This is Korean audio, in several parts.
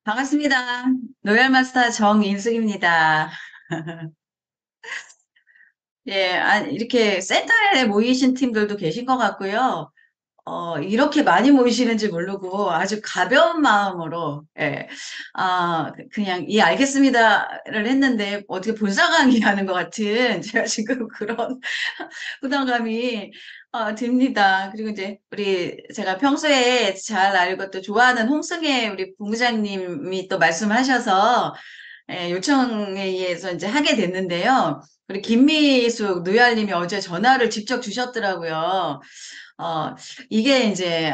반갑습니다. 로얄마스터 정인숙입니다. 예, 이렇게 센터에 모이신 팀들도 계신 것 같고요. 이렇게 많이 모이시는지 모르고 아주 가벼운 마음으로, 예, 그냥, 예, 알겠습니다를 했는데 어떻게 본사강의 하는 것 같은 제가 지금 그런 부담감이 듭니다. 그리고 이제 제가 평소에 잘 알고 또 좋아하는 홍승혜 우리 본부장님이 또 말씀하셔서 예, 요청에 의해서 이제 하게 됐는데요. 우리 김미숙 누얄님이 어제 전화를 직접 주셨더라고요. 어, 이게 이제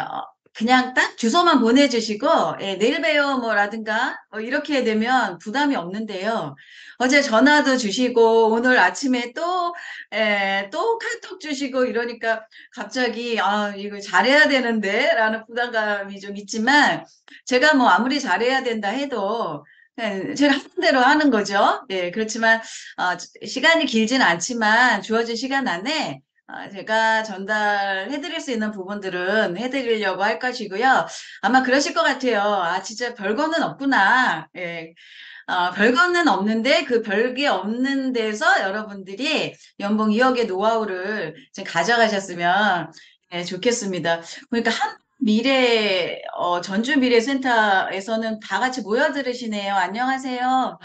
그냥 딱 주소만 보내주시고 내일 봬요 뭐라든가 이렇게 되면 부담이 없는데요. 어제 전화도 주시고 오늘 아침에 또 카톡 주시고 이러니까 갑자기 이거 잘해야 되는데 라는 부담감이 좀 있지만 제가 뭐 아무리 잘해야 된다 해도 그냥 제가 하는 대로 하는 거죠. 예, 그렇지만 시간이 길진 않지만 주어진 시간 안에 제가 전달해드릴 수 있는 부분들은 해드리려고 할 것이고요. 아마 그러실 것 같아요. 진짜 별거는 없구나. 예. 별거는 없는데 그 별게 없는 데서 여러분들이 연봉 2억의 노하우를 좀 가져가셨으면 좋겠습니다. 그러니까 전주 미래센터에서는 다 같이 모여 들으시네요. 안녕하세요.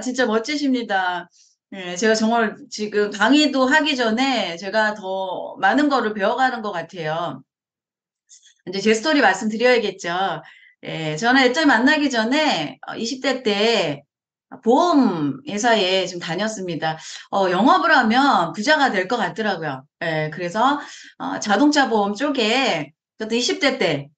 진짜 멋지십니다. 예, 제가 정말 지금 강의도 하기 전에 제가 더 많은 거를 배워가는 것 같아요. 이제 제 스토리 말씀드려야겠죠. 예, 저는 애들 만나기 전에 20대 때 보험 회사에 좀 다녔습니다. 영업을 하면 부자가 될 것 같더라고요. 예, 그래서 자동차 보험 쪽에 그것도 20대 때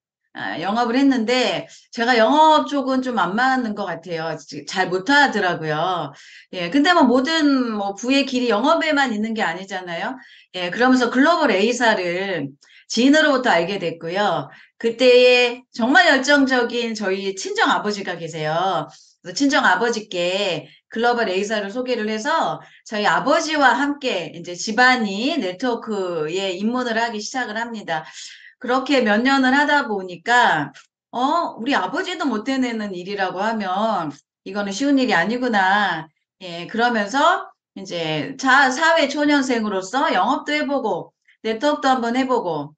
영업을 했는데 제가 영업 쪽은 좀 안 맞는 것 같아요. 잘 못하더라고요. 예, 근데 뭐 모든 뭐 부의 길이 영업에만 있는 게 아니잖아요. 예, 그러면서 글로벌 A사를 지인으로부터 알게 됐고요. 그때에 정말 열정적인 저희 친정 아버지가 계세요. 그래서 친정 아버지께 글로벌 A사를 소개를 해서 저희 아버지와 함께 이제 집안이 네트워크에 입문을 하기 시작을 합니다. 그렇게 몇 년을 하다 보니까, 우리 아버지도 못 해내는 일이라고 하면 이거는 쉬운 일이 아니구나. 예, 그러면서 이제 사회 초년생으로서 영업도 해보고, 네트워크도 한번 해보고,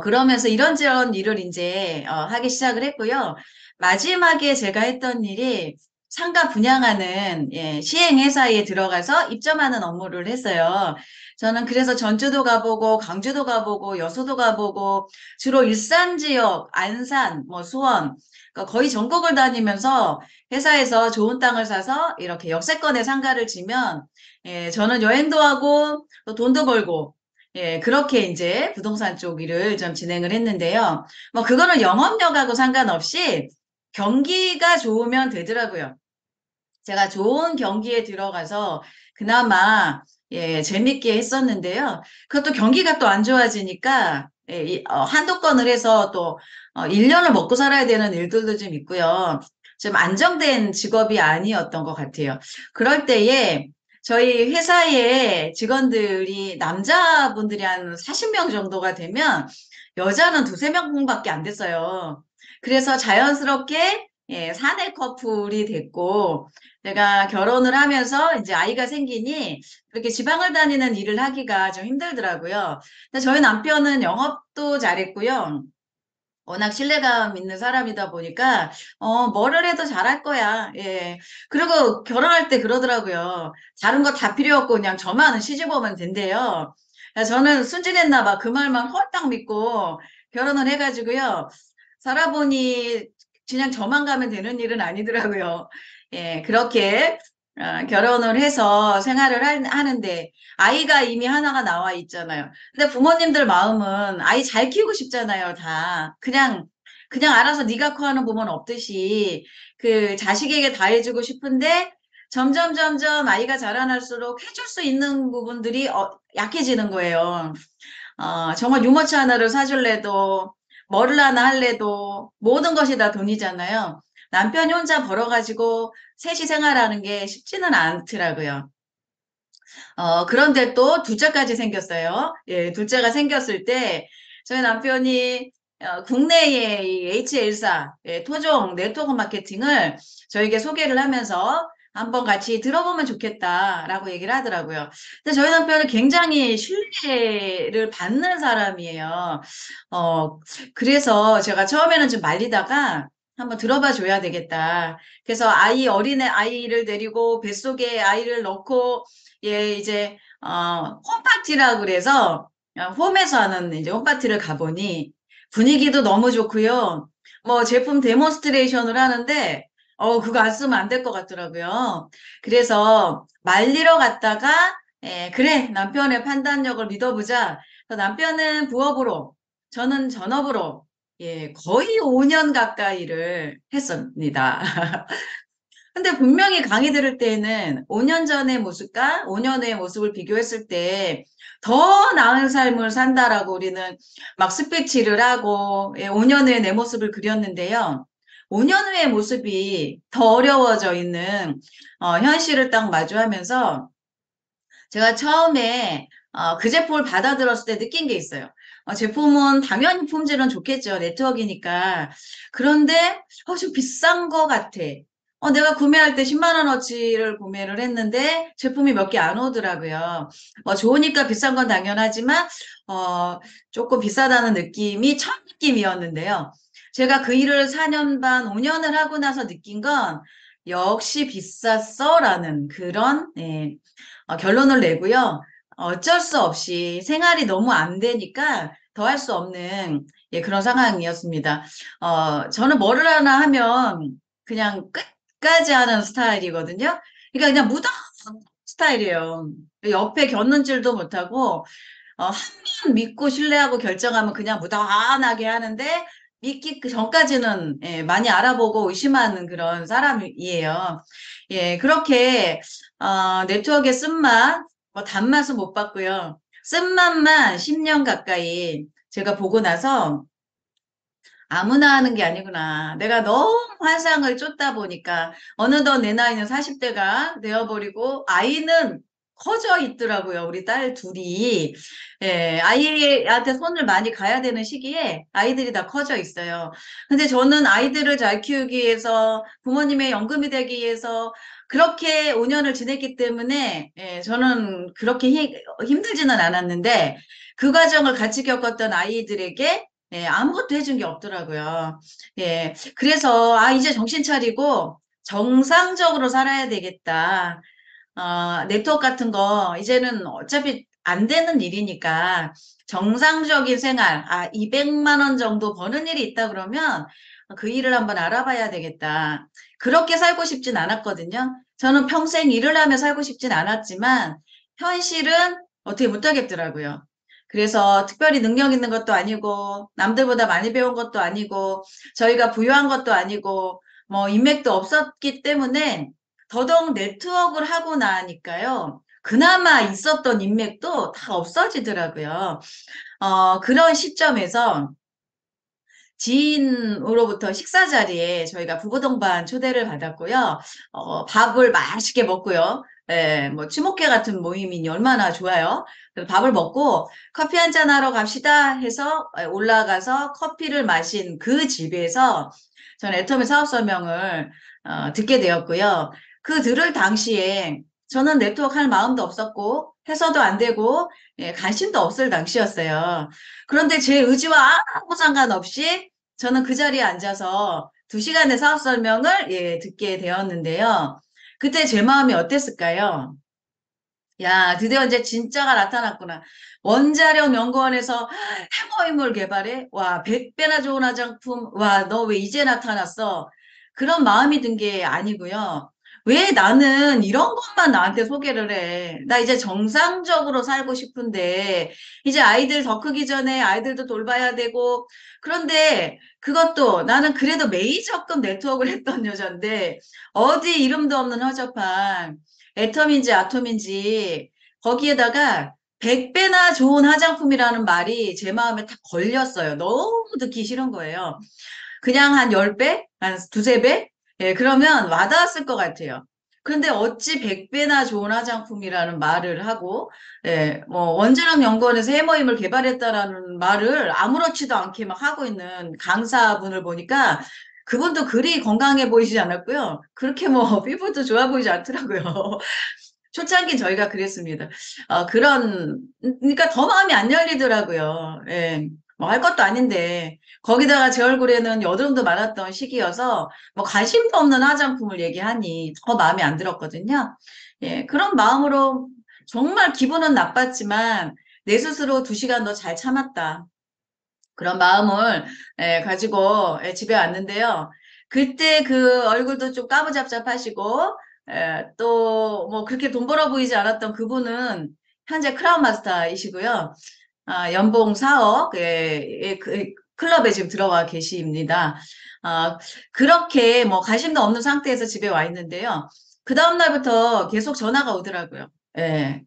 그러면서 이런저런 일을 이제 하기 시작을 했고요. 마지막에 제가 했던 일이 상가 분양하는 시행회사에 들어가서 입점하는 업무를 했어요. 저는 그래서 전주도 가보고 강주도 가보고 여수도 가보고 주로 일산 지역, 안산, 뭐 수원 그러니까 거의 전국을 다니면서 회사에서 좋은 땅을 사서 이렇게 역세권에 상가를 지면 저는 여행도 하고 또 돈도 벌고 그렇게 이제 부동산 쪽 일을 좀 진행을 했는데요. 뭐, 그거는 영업력하고 상관없이 경기가 좋으면 되더라고요. 제가 좋은 경기에 들어가서 그나마, 재밌게 했었는데요. 그것도 경기가 또 안 좋아지니까, 한도권을 해서 또, 1년을 먹고 살아야 되는 일들도 좀 있고요. 좀 안정된 직업이 아니었던 것 같아요. 그럴 때에 저희 회사의 직원들이 남자분들이 한 40명 정도가 되면 여자는 두세 명밖에 안 됐어요. 그래서 자연스럽게 사내 커플이 됐고 내가 결혼을 하면서 이제 아이가 생기니 그렇게 지방을 다니는 일을 하기가 좀 힘들더라고요. 근데 저희 남편은 영업도 잘했고요. 워낙 신뢰감 있는 사람이다 보니까, 뭐를 해도 잘할 거야. 예. 그리고 결혼할 때 그러더라고요. 다른 거 다 필요 없고 그냥 저만 시집 오면 된대요. 저는 순진했나 봐. 그 말만 홀딱 믿고 결혼을 해가지고요. 살아보니 그냥 저만 가면 되는 일은 아니더라고요. 예, 그렇게 결혼을 해서 생활을 하는데 아이가 이미 하나가 나와 있잖아요. 근데 부모님들 마음은 아이 잘 키우고 싶잖아요, 다. 그냥 알아서 네가 커하는 부모는 없듯이 그 자식에게 다 해주고 싶은데 점점 아이가 자라날수록 해줄 수 있는 부분들이 약해지는 거예요. 정말 유모차 하나를 사줄래도 뭐를 하나 할래도 모든 것이 다 돈이잖아요. 남편이 혼자 벌어가지고 셋이 생활하는 게 쉽지는 않더라고요. 그런데 또 둘째까지 생겼어요. 예, 둘째가 생겼을 때 저희 남편이 국내의 이 H1사 토종 네트워크 마케팅을 저에게 소개를 하면서 한번 같이 들어보면 좋겠다라고 얘기를 하더라고요. 근데 저희 남편은 굉장히 신뢰를 받는 사람이에요. 그래서 제가 처음에는 좀 말리다가 한번 들어봐 줘야 되겠다. 그래서 어린애 아이를 데리고 뱃속에 아이를 넣고, 예, 이제, 홈파티라 그래서, 홈에서 하는 이제 홈파티를 가보니 분위기도 너무 좋고요. 뭐 제품 데몬스트레이션을 하는데, 그거 안 쓰면 안 될 것 같더라고요. 그래서 말리러 갔다가, 그래, 남편의 판단력을 믿어보자. 그래서 남편은 부업으로, 저는 전업으로, 예, 거의 5년 가까이를 했습니다. 근데 분명히 강의 들을 때는 5년 전의 모습과 5년 후의 모습을 비교했을 때 더 나은 삶을 산다라고 우리는 막 스피치를 하고 5년 후에 내 모습을 그렸는데요. 5년 후의 모습이 더 어려워져 있는 현실을 딱 마주하면서 제가 처음에 그 제품을 받아들었을 때 느낀 게 있어요. 제품은 당연히 품질은 좋겠죠. 네트워크니까. 그런데 좀 비싼 거 같아. 내가 구매할 때 10만 원어치를 구매를 했는데 제품이 몇 개 안 오더라고요. 좋으니까 비싼 건 당연하지만 조금 비싸다는 느낌이 첫 느낌이었는데요. 제가 그 일을 4년 반, 5년을 하고 나서 느낀 건 역시 비쌌어라는 그런 결론을 내고요. 어쩔 수 없이 생활이 너무 안 되니까 더 할 수 없는 그런 상황이었습니다. 저는 뭐를 하나 하면 그냥 끝까지 하는 스타일이거든요. 그러니까 그냥 무던한 스타일이에요. 옆에 곁눈질도 못하고 한 번 믿고 신뢰하고 결정하면 그냥 무던하게 하는데 믿기 그 전까지는 많이 알아보고 의심하는 그런 사람이에요. 예, 그렇게 네트워크의 쓴맛, 뭐 단맛은 못 봤고요. 쓴맛만 10년 가까이 제가 보고 나서 아무나 하는 게 아니구나. 내가 너무 환상을 쫓다 보니까 어느덧 내 나이는 40대가 되어버리고 아이는 커져 있더라고요. 우리 딸 둘이. 예, 아이한테 손을 많이 가야 되는 시기에 아이들이 다 커져 있어요. 근데 저는 아이들을 잘 키우기 위해서 부모님의 연금이 되기 위해서 그렇게 5년을 지냈기 때문에 저는 그렇게 힘들지는 않았는데 그 과정을 같이 겪었던 아이들에게 아무것도 해준 게 없더라고요. 예, 그래서, 이제 정신 차리고 정상적으로 살아야 되겠다. 네트워크 같은 거, 이제는 어차피 안 되는 일이니까 정상적인 생활, 200만 원 정도 버는 일이 있다 그러면 그 일을 한번 알아봐야 되겠다. 그렇게 살고 싶진 않았거든요. 저는 평생 일을 하며 살고 싶진 않았지만 현실은 어떻게 못하겠더라고요. 그래서 특별히 능력 있는 것도 아니고 남들보다 많이 배운 것도 아니고 저희가 부유한 것도 아니고 뭐 인맥도 없었기 때문에 더더욱 네트워크를 하고 나니까요. 그나마 있었던 인맥도 다 없어지더라고요. 그런 시점에서 지인으로부터 식사 자리에 저희가 부부 동반 초대를 받았고요. 밥을 맛있게 먹고요. 뭐 친목회 같은 모임이니 얼마나 좋아요. 그래서 밥을 먹고 커피 한잔 하러 갑시다 해서 올라가서 커피를 마신 그 집에서 저는 애터미 사업 설명을 듣게 되었고요. 그 들을 당시에 저는 네트워크 할 마음도 없었고 해서도 안 되고 관심도 없을 당시였어요. 그런데 제 의지와 아무 상관없이 저는 그 자리에 앉아서 2시간의 사업 설명을 듣게 되었는데요. 그때 제 마음이 어땠을까요? 야, 드디어 이제 진짜가 나타났구나. 원자력 연구원에서 해머임을 개발해? 와, 100배나 좋은 화장품. 와, 너 왜 이제 나타났어? 그런 마음이 든 게 아니고요. 왜 나는 이런 것만 나한테 소개를 해? 나 이제 정상적으로 살고 싶은데, 이제 아이들 더 크기 전에 아이들도 돌봐야 되고, 그런데 그것도 나는 그래도 메이저급 네트워크를 했던 여잔데, 어디 이름도 없는 허접한 애텀인지 아톰인지 거기에다가 100배나 좋은 화장품이라는 말이 제 마음에 탁 걸렸어요. 너무 듣기 싫은 거예요. 그냥 한 10배? 한 두세 배? 그러면 와닿았을 것 같아요. 그런데 어찌 100배나 좋은 화장품이라는 말을 하고, 예, 뭐, 원자력 연구원에서 해머임을 개발했다라는 말을 아무렇지도 않게 막 하고 있는 강사분을 보니까 그분도 그리 건강해 보이지 않았고요. 그렇게 뭐, 피부도 좋아 보이지 않더라고요. 초창기 저희가 그랬습니다. 그러니까 더 마음이 안 열리더라고요. 예. 뭐 할 것도 아닌데. 거기다가 제 얼굴에는 여드름도 많았던 시기여서 뭐 관심도 없는 화장품을 얘기하니 더 마음에 안 들었거든요. 예. 그런 마음으로 정말 기분은 나빴지만 내 스스로 2시간 더 잘 참았다. 그런 마음을 가지고 집에 왔는데요. 그때 그 얼굴도 좀 까무잡잡하시고 또 뭐 그렇게 돈 벌어 보이지 않았던 그분은 현재 크라운 마스터이시고요. 연봉 4억 그 클럽에 지금 들어와 계십니다. 아, 그렇게 뭐 관심도 없는 상태에서 집에 와 있는데요. 그 다음 날부터 계속 전화가 오더라고요. 예.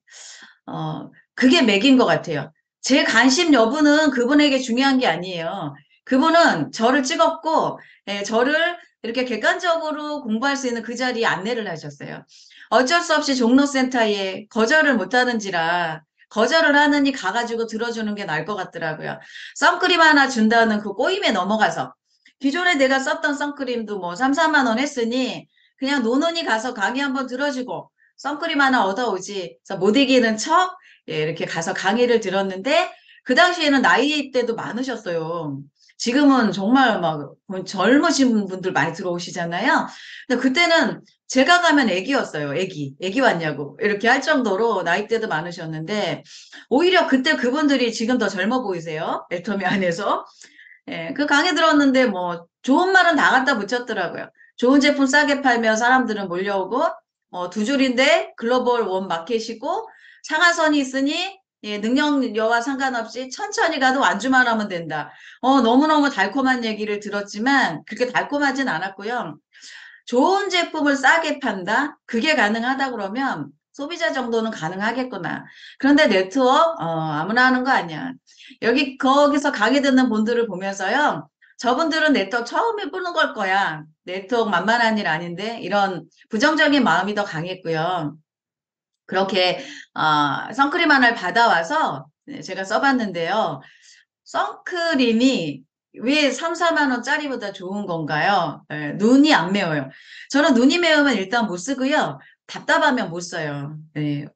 그게 맥인 것 같아요. 제 관심 여부는 그분에게 중요한 게 아니에요. 그분은 저를 찍었고, 저를 이렇게 객관적으로 공부할 수 있는 그 자리에 안내를 하셨어요. 어쩔 수 없이 종로센터에 거절을 못 하는지라, 거절을 하느니 가가지고 들어주는 게 나을 것 같더라고요. 선크림 하나 준다는 그 꼬임에 넘어가서, 기존에 내가 썼던 선크림도 뭐 3, 4만 원 했으니, 그냥 노는이 가서 강의 한번 들어주고, 선크림 하나 얻어오지. 그래서 못 이기는 척, 이렇게 가서 강의를 들었는데, 그 당시에는 나이 대도 많으셨어요. 지금은 정말 막 젊으신 분들 많이 들어오시잖아요. 근데 그때는 제가 가면 애기였어요. 애기 왔냐고. 이렇게 할 정도로 나이대도 많으셨는데, 오히려 그때 그분들이 지금 더 젊어 보이세요. 애터미 안에서. 예, 그 강의 들었는데 뭐 좋은 말은 다 갖다 붙였더라고요. 좋은 제품 싸게 팔면 사람들은 몰려오고, 2줄인데 글로벌 원 마켓이고, 상하선이 있으니 예, 능력여와 상관없이 천천히 가도 완주만 하면 된다. 너무너무 달콤한 얘기를 들었지만 그렇게 달콤하진 않았고요. 좋은 제품을 싸게 판다? 그게 가능하다 그러면 소비자 정도는 가능하겠구나. 그런데 네트워크, 아무나 하는 거 아니야. 거기서 강의 듣는 분들을 보면서요. 저분들은 네트워크 처음 해보는 걸 거야. 네트워크 만만한 일 아닌데, 이런 부정적인 마음이 더 강했고요. 그렇게, 선크림 하나를 받아와서 네, 제가 써봤는데요. 선크림이 왜 3, 4만 원짜리보다 좋은 건가요? 눈이 안 매워요. 저는 눈이 매우면 일단 못 쓰고요. 답답하면 못 써요. 네.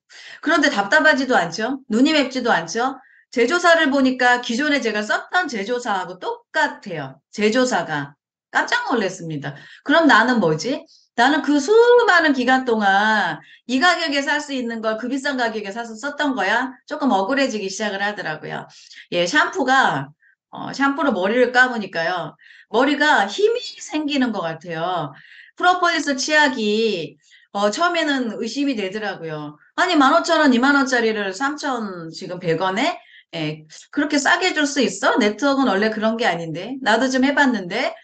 그런데 답답하지도 않죠? 눈이 맵지도 않죠? 제조사를 보니까 기존에 제가 썼던 제조사하고 똑같아요. 제조사가. 깜짝 놀랐습니다. 그럼 나는 뭐지? 나는 그 수많은 기간 동안 이 가격에 살 수 있는 걸 그 비싼 가격에 사서 썼던 거야? 조금 억울해지기 시작을 하더라고요. 예, 샴푸로 머리를 감으니까요. 머리가 힘이 생기는 것 같아요. 프로폴리스 치약이, 처음에는 의심이 되더라고요. 아니, 15,000원, 2만 원짜리를 3천 지금 100원에? 예, 그렇게 싸게 줄 수 있어? 네트워크는 원래 그런 게 아닌데. 나도 좀 해봤는데,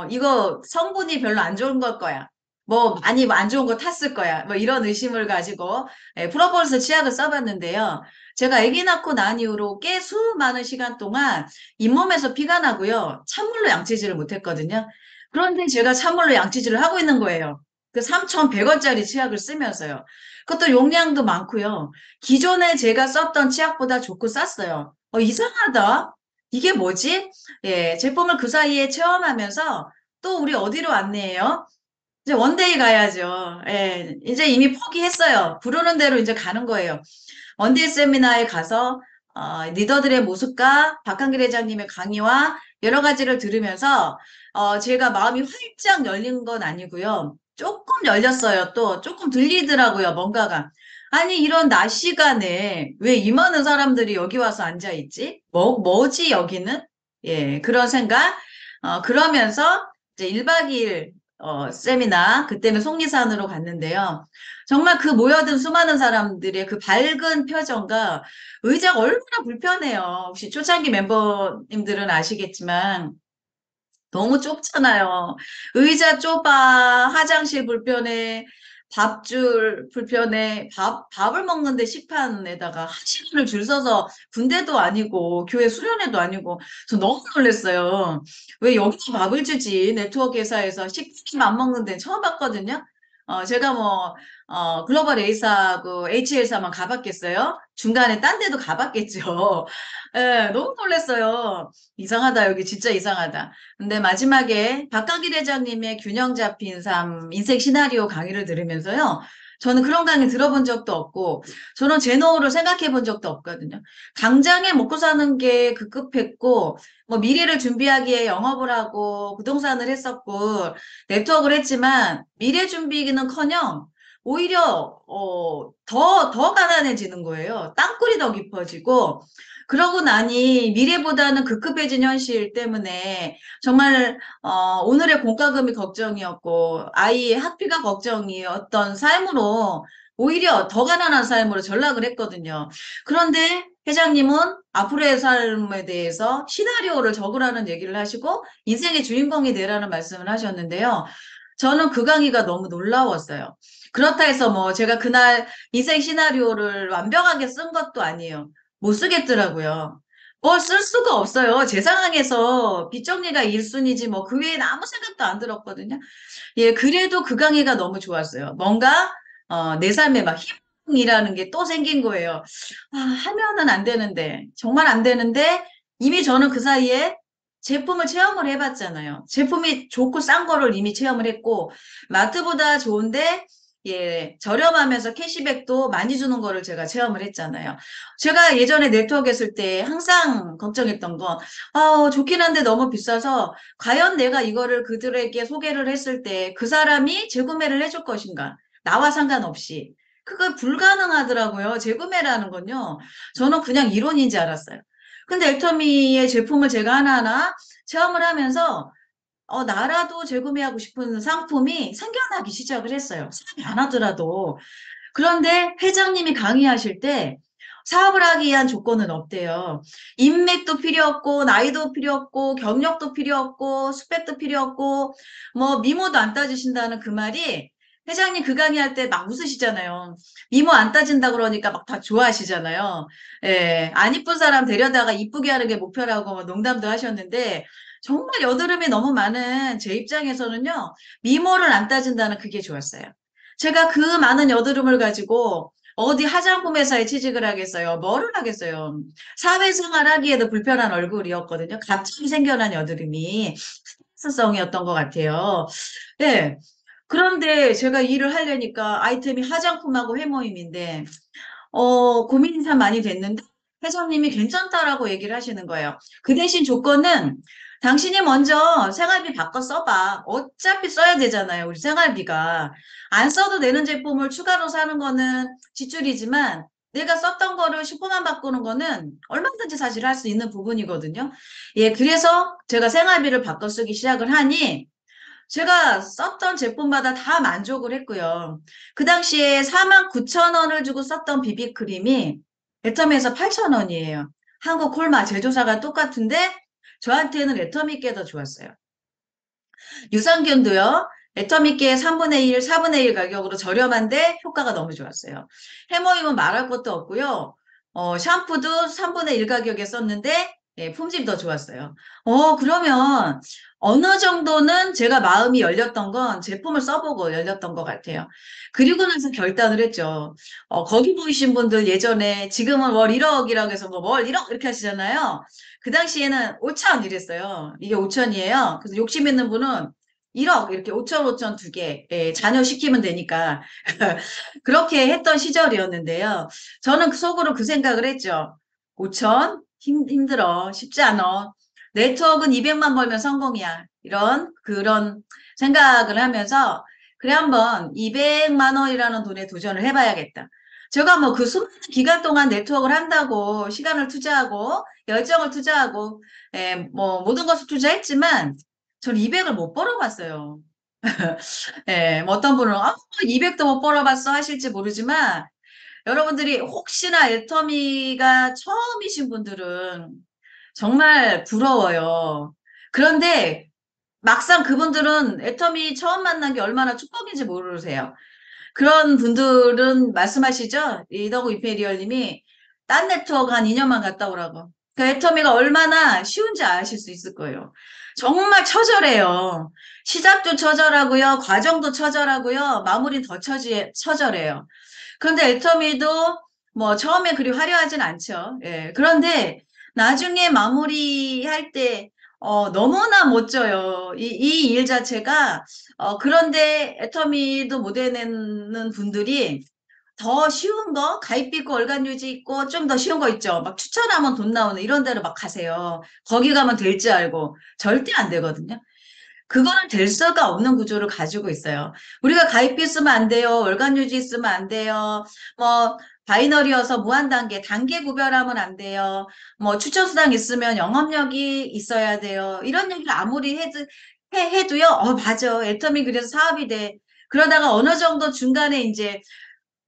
이거 성분이 별로 안 좋은 걸 거야. 뭐, 많이 안 좋은 거 탔을 거야. 뭐, 이런 의심을 가지고, 프로폴리스 치약을 써봤는데요. 제가 아기 낳고 난 이후로 꽤 수많은 시간 동안 잇몸에서 피가 나고요. 찬물로 양치질을 못했거든요. 그런데 제가 찬물로 양치질을 하고 있는 거예요. 그 3,100원짜리 치약을 쓰면서요. 그것도 용량도 많고요. 기존에 제가 썼던 치약보다 좋고 쌌어요. 이상하다. 이게 뭐지? 예, 제품을 그 사이에 체험하면서 또 우리 어디로 안내해요? 이제 원데이 가야죠. 예, 이제 이미 포기했어요. 부르는 대로 이제 가는 거예요. 원데이 세미나에 가서 리더들의 모습과 박한길 회장님의 강의와 여러 가지를 들으면서 제가 마음이 활짝 열린 건 아니고요. 조금 열렸어요. 또 조금 들리더라고요. 뭔가가. 아니 이런 낮 시간에 왜 이 많은 사람들이 여기 와서 앉아 있지? 뭐지 여기는? 예, 그런 생각. 그러면서 이제 1박 2일 세미나 그때는 속리산으로 갔는데요. 정말 그 모여든 수많은 사람들의 그 밝은 표정과 의자가 얼마나 불편해요. 혹시 초창기 멤버님들은 아시겠지만 너무 좁잖아요. 의자 좁아, 화장실 불편해, 밥줄 불편해, 밥을 먹는데 식판에다가 1시간을 줄 서서 군대도 아니고 교회 수련회도 아니고 저 너무 놀랐어요. 왜 여기서 밥을 주지? 네트워크 회사에서 식품 안 먹는 데는 처음 봤거든요. 제가 뭐, 글로벌 A사하고 HL사만 가봤겠어요? 중간에 딴 데도 가봤겠죠. 예, 너무 놀랐어요. 이상하다, 여기 진짜 이상하다. 근데 마지막에 박강길 회장님의 균형 잡힌 삶, 인생 시나리오 강의를 들으면서요. 저는 그런 강의 들어본 적도 없고, 저는 제 노후를 생각해 본 적도 없거든요. 당장에 먹고 사는 게 급급했고, 뭐 미래를 준비하기에 영업을 하고, 부동산을 했었고, 네트워크를 했지만, 미래 준비는커녕, 오히려, 더 가난해지는 거예요. 땅굴이 더 깊어지고, 그러고 나니 미래보다는 급급해진 현실 때문에 정말 오늘의 공과금이 걱정이었고 아이의 학비가 걱정이었던 삶으로 오히려 더 가난한 삶으로 전락을 했거든요. 그런데 회장님은 앞으로의 삶에 대해서 시나리오를 적으라는 얘기를 하시고 인생의 주인공이 되라는 말씀을 하셨는데요. 저는 그 강의가 너무 놀라웠어요. 그렇다 해서 뭐 제가 그날 인생 시나리오를 완벽하게 쓴 것도 아니에요. 못 쓰겠더라고요. 뭘 쓸 수가 없어요. 제 상황에서 빚정리가 1순위지 뭐 그 외에는 아무 생각도 안 들었거든요. 예, 그래도 그 강의가 너무 좋았어요. 뭔가 내 삶에 막 희망이라는 게 또 생긴 거예요. 아, 하면은 안 되는데 정말 안 되는데 이미 저는 그 사이에 제품을 체험을 해봤잖아요. 제품이 좋고 싼 거를 이미 체험을 했고 마트보다 좋은데 예, 저렴하면서 캐시백도 많이 주는 거를 제가 체험을 했잖아요. 제가 예전에 네트워크 했을 때 항상 걱정했던 건, 좋긴 한데 너무 비싸서, 과연 내가 이거를 그들에게 소개를 했을 때 그 사람이 재구매를 해줄 것인가? 나와 상관없이. 그거 불가능하더라고요. 재구매라는 건요. 저는 그냥 이론인 줄 알았어요. 근데 애터미의 제품을 제가 하나하나 체험을 하면서 나라도 재구매하고 싶은 상품이 생겨나기 시작을 했어요. 사람이 안 하더라도. 그런데 회장님이 강의하실 때 사업을 하기 위한 조건은 없대요. 인맥도 필요 없고, 나이도 필요 없고, 경력도 필요 없고, 스펙도 필요 없고, 뭐, 미모도 안 따지신다는 그 말이 회장님 그 강의할 때 막 웃으시잖아요. 미모 안 따진다 그러니까 막 다 좋아하시잖아요. 예, 안 이쁜 사람 데려다가 이쁘게 하는 게 목표라고 뭐 농담도 하셨는데, 정말 여드름이 너무 많은 제 입장에서는요, 미모를 안 따진다는 그게 좋았어요. 제가 그 많은 여드름을 가지고 어디 화장품 회사에 취직을 하겠어요? 뭐를 하겠어요? 사회생활 하기에도 불편한 얼굴이었거든요. 갑자기 생겨난 여드름이 스트레스성이었던 것 같아요. 네. 그런데 제가 일을 하려니까 아이템이 화장품하고 회모임인데 고민이 참 많이 됐는데 회장님이 괜찮다라고 얘기를 하시는 거예요. 그 대신 조건은 당신이 먼저 생활비 바꿔 써봐. 어차피 써야 되잖아요. 우리 생활비가. 안 써도 되는 제품을 추가로 사는 거는 지출이지만 내가 썼던 거를 슈퍼만 바꾸는 거는 얼마든지 사실 할 수 있는 부분이거든요. 예, 그래서 제가 생활비를 바꿔 쓰기 시작을 하니 제가 썼던 제품마다 다 만족을 했고요. 그 당시에 49,000원을 주고 썼던 비비크림이 애터미에서 8,000원이에요. 한국 콜마 제조사가 똑같은데 저한테는 애터미께 더 좋았어요. 유산균도요. 애터미께 3분의 1, 4분의 1 가격으로 저렴한데 효과가 너무 좋았어요. 해모임은 말할 것도 없고요. 샴푸도 3분의 1 가격에 썼는데 예, 품질이 더 좋았어요. 그러면 어느 정도는 제가 마음이 열렸던 건 제품을 써보고 열렸던 것 같아요. 그리고 나서 결단을 했죠. 거기 보이신 분들 예전에 지금은 월 1억이라고 해서 뭐 월 1억 이렇게 하시잖아요. 그 당시에는 5천 이랬어요. 이게 5천이에요. 그래서 욕심 있는 분은 1억 이렇게 5천 5천 두 개, 예, 자녀 시키면 되니까 그렇게 했던 시절이었는데요. 저는 그 속으로 그 생각을 했죠. 5천 힘들어 쉽지 않아. 네트워크는 200만 벌면 성공이야. 이런 그런 생각을 하면서 그래 한번 200만 원이라는 돈에 도전을 해봐야겠다. 제가 뭐 그 수많은 기간 동안 네트워크를 한다고 시간을 투자하고 열정을 투자하고 뭐 모든 것을 투자했지만 전 200을 못 벌어봤어요. 예, 뭐 어떤 분은 200도 못 벌어봤어 하실지 모르지만 여러분들이 혹시나 애터미가 처음이신 분들은 정말 부러워요. 그런데 막상 그분들은 애터미 처음 만난 게 얼마나 축복인지 모르세요. 그런 분들은 말씀하시죠? 이더구 이페리얼 님이 딴 네트워크 한 2년만 갔다 오라고. 그 애터미가 얼마나 쉬운지 아실 수 있을 거예요. 정말 처절해요. 시작도 처절하고요. 과정도 처절하고요. 마무리는 더 처절해요. 그런데 애터미도 뭐 처음에 그리 화려하진 않죠. 예. 그런데 나중에 마무리할 때 너무나 멋져요. 이 일 자체가 그런데 애터미도 못 해내는 분들이 더 쉬운 거, 가입비 있고 월간 유지 있고 좀 더 쉬운 거 있죠. 막 추천하면 돈 나오는 이런 데로 막 가세요. 거기 가면 될 줄 알고 절대 안 되거든요. 그거는 될 수가 없는 구조를 가지고 있어요. 우리가 가입비 쓰면 안 돼요. 월간 유지 쓰면 안 돼요. 뭐 바이너리여서 무한 단계 구별하면 안 돼요. 뭐 추천 수당 있으면 영업력이 있어야 돼요. 이런 얘기를 아무리 해도요. 맞아. 애터미 그래서 사업이 돼. 그러다가 어느 정도 중간에 이제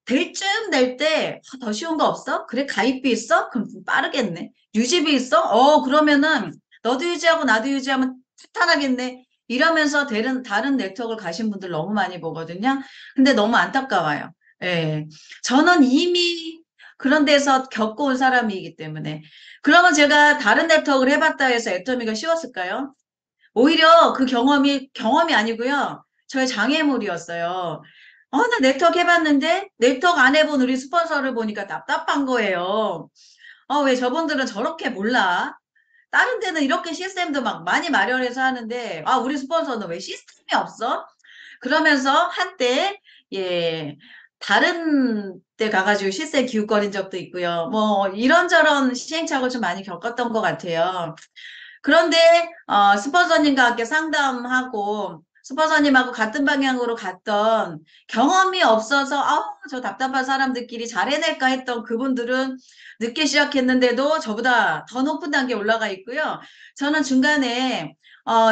될 쯤 될 때 더 쉬운 거 없어? 그래 가입비 있어? 그럼 좀 빠르겠네. 유지비 있어? 그러면은 너도 유지하고 나도 유지하면 탄탄하겠네. 이러면서 다른 네트워크를 가신 분들 너무 많이 보거든요. 근데 너무 안타까워요. 예. 저는 이미 그런 데서 겪어온 사람이기 때문에. 그러면 제가 다른 네트워크를 해봤다 해서 애터미가 쉬웠을까요? 오히려 그 경험이 아니고요. 저의 장애물이었어요. 나 네트워크 해봤는데 네트워크 안 해본 우리 스폰서를 보니까 답답한 거예요. 왜 저분들은 저렇게 몰라? 다른 데는 이렇게 시스템도 막 많이 마련해서 하는데, 우리 스폰서는 왜 시스템이 없어? 그러면서 한때, 예, 다른 데 가가지고 시스템 기웃거린 적도 있고요. 뭐, 이런저런 시행착오를 좀 많이 겪었던 것 같아요. 그런데 스폰서님과 함께 상담하고 스폰서님하고 같은 방향으로 갔던 경험이 없어서 저 답답한 사람들끼리 잘 해낼까 했던 그분들은 늦게 시작했는데도 저보다 더 높은 단계에 올라가 있고요. 저는 중간에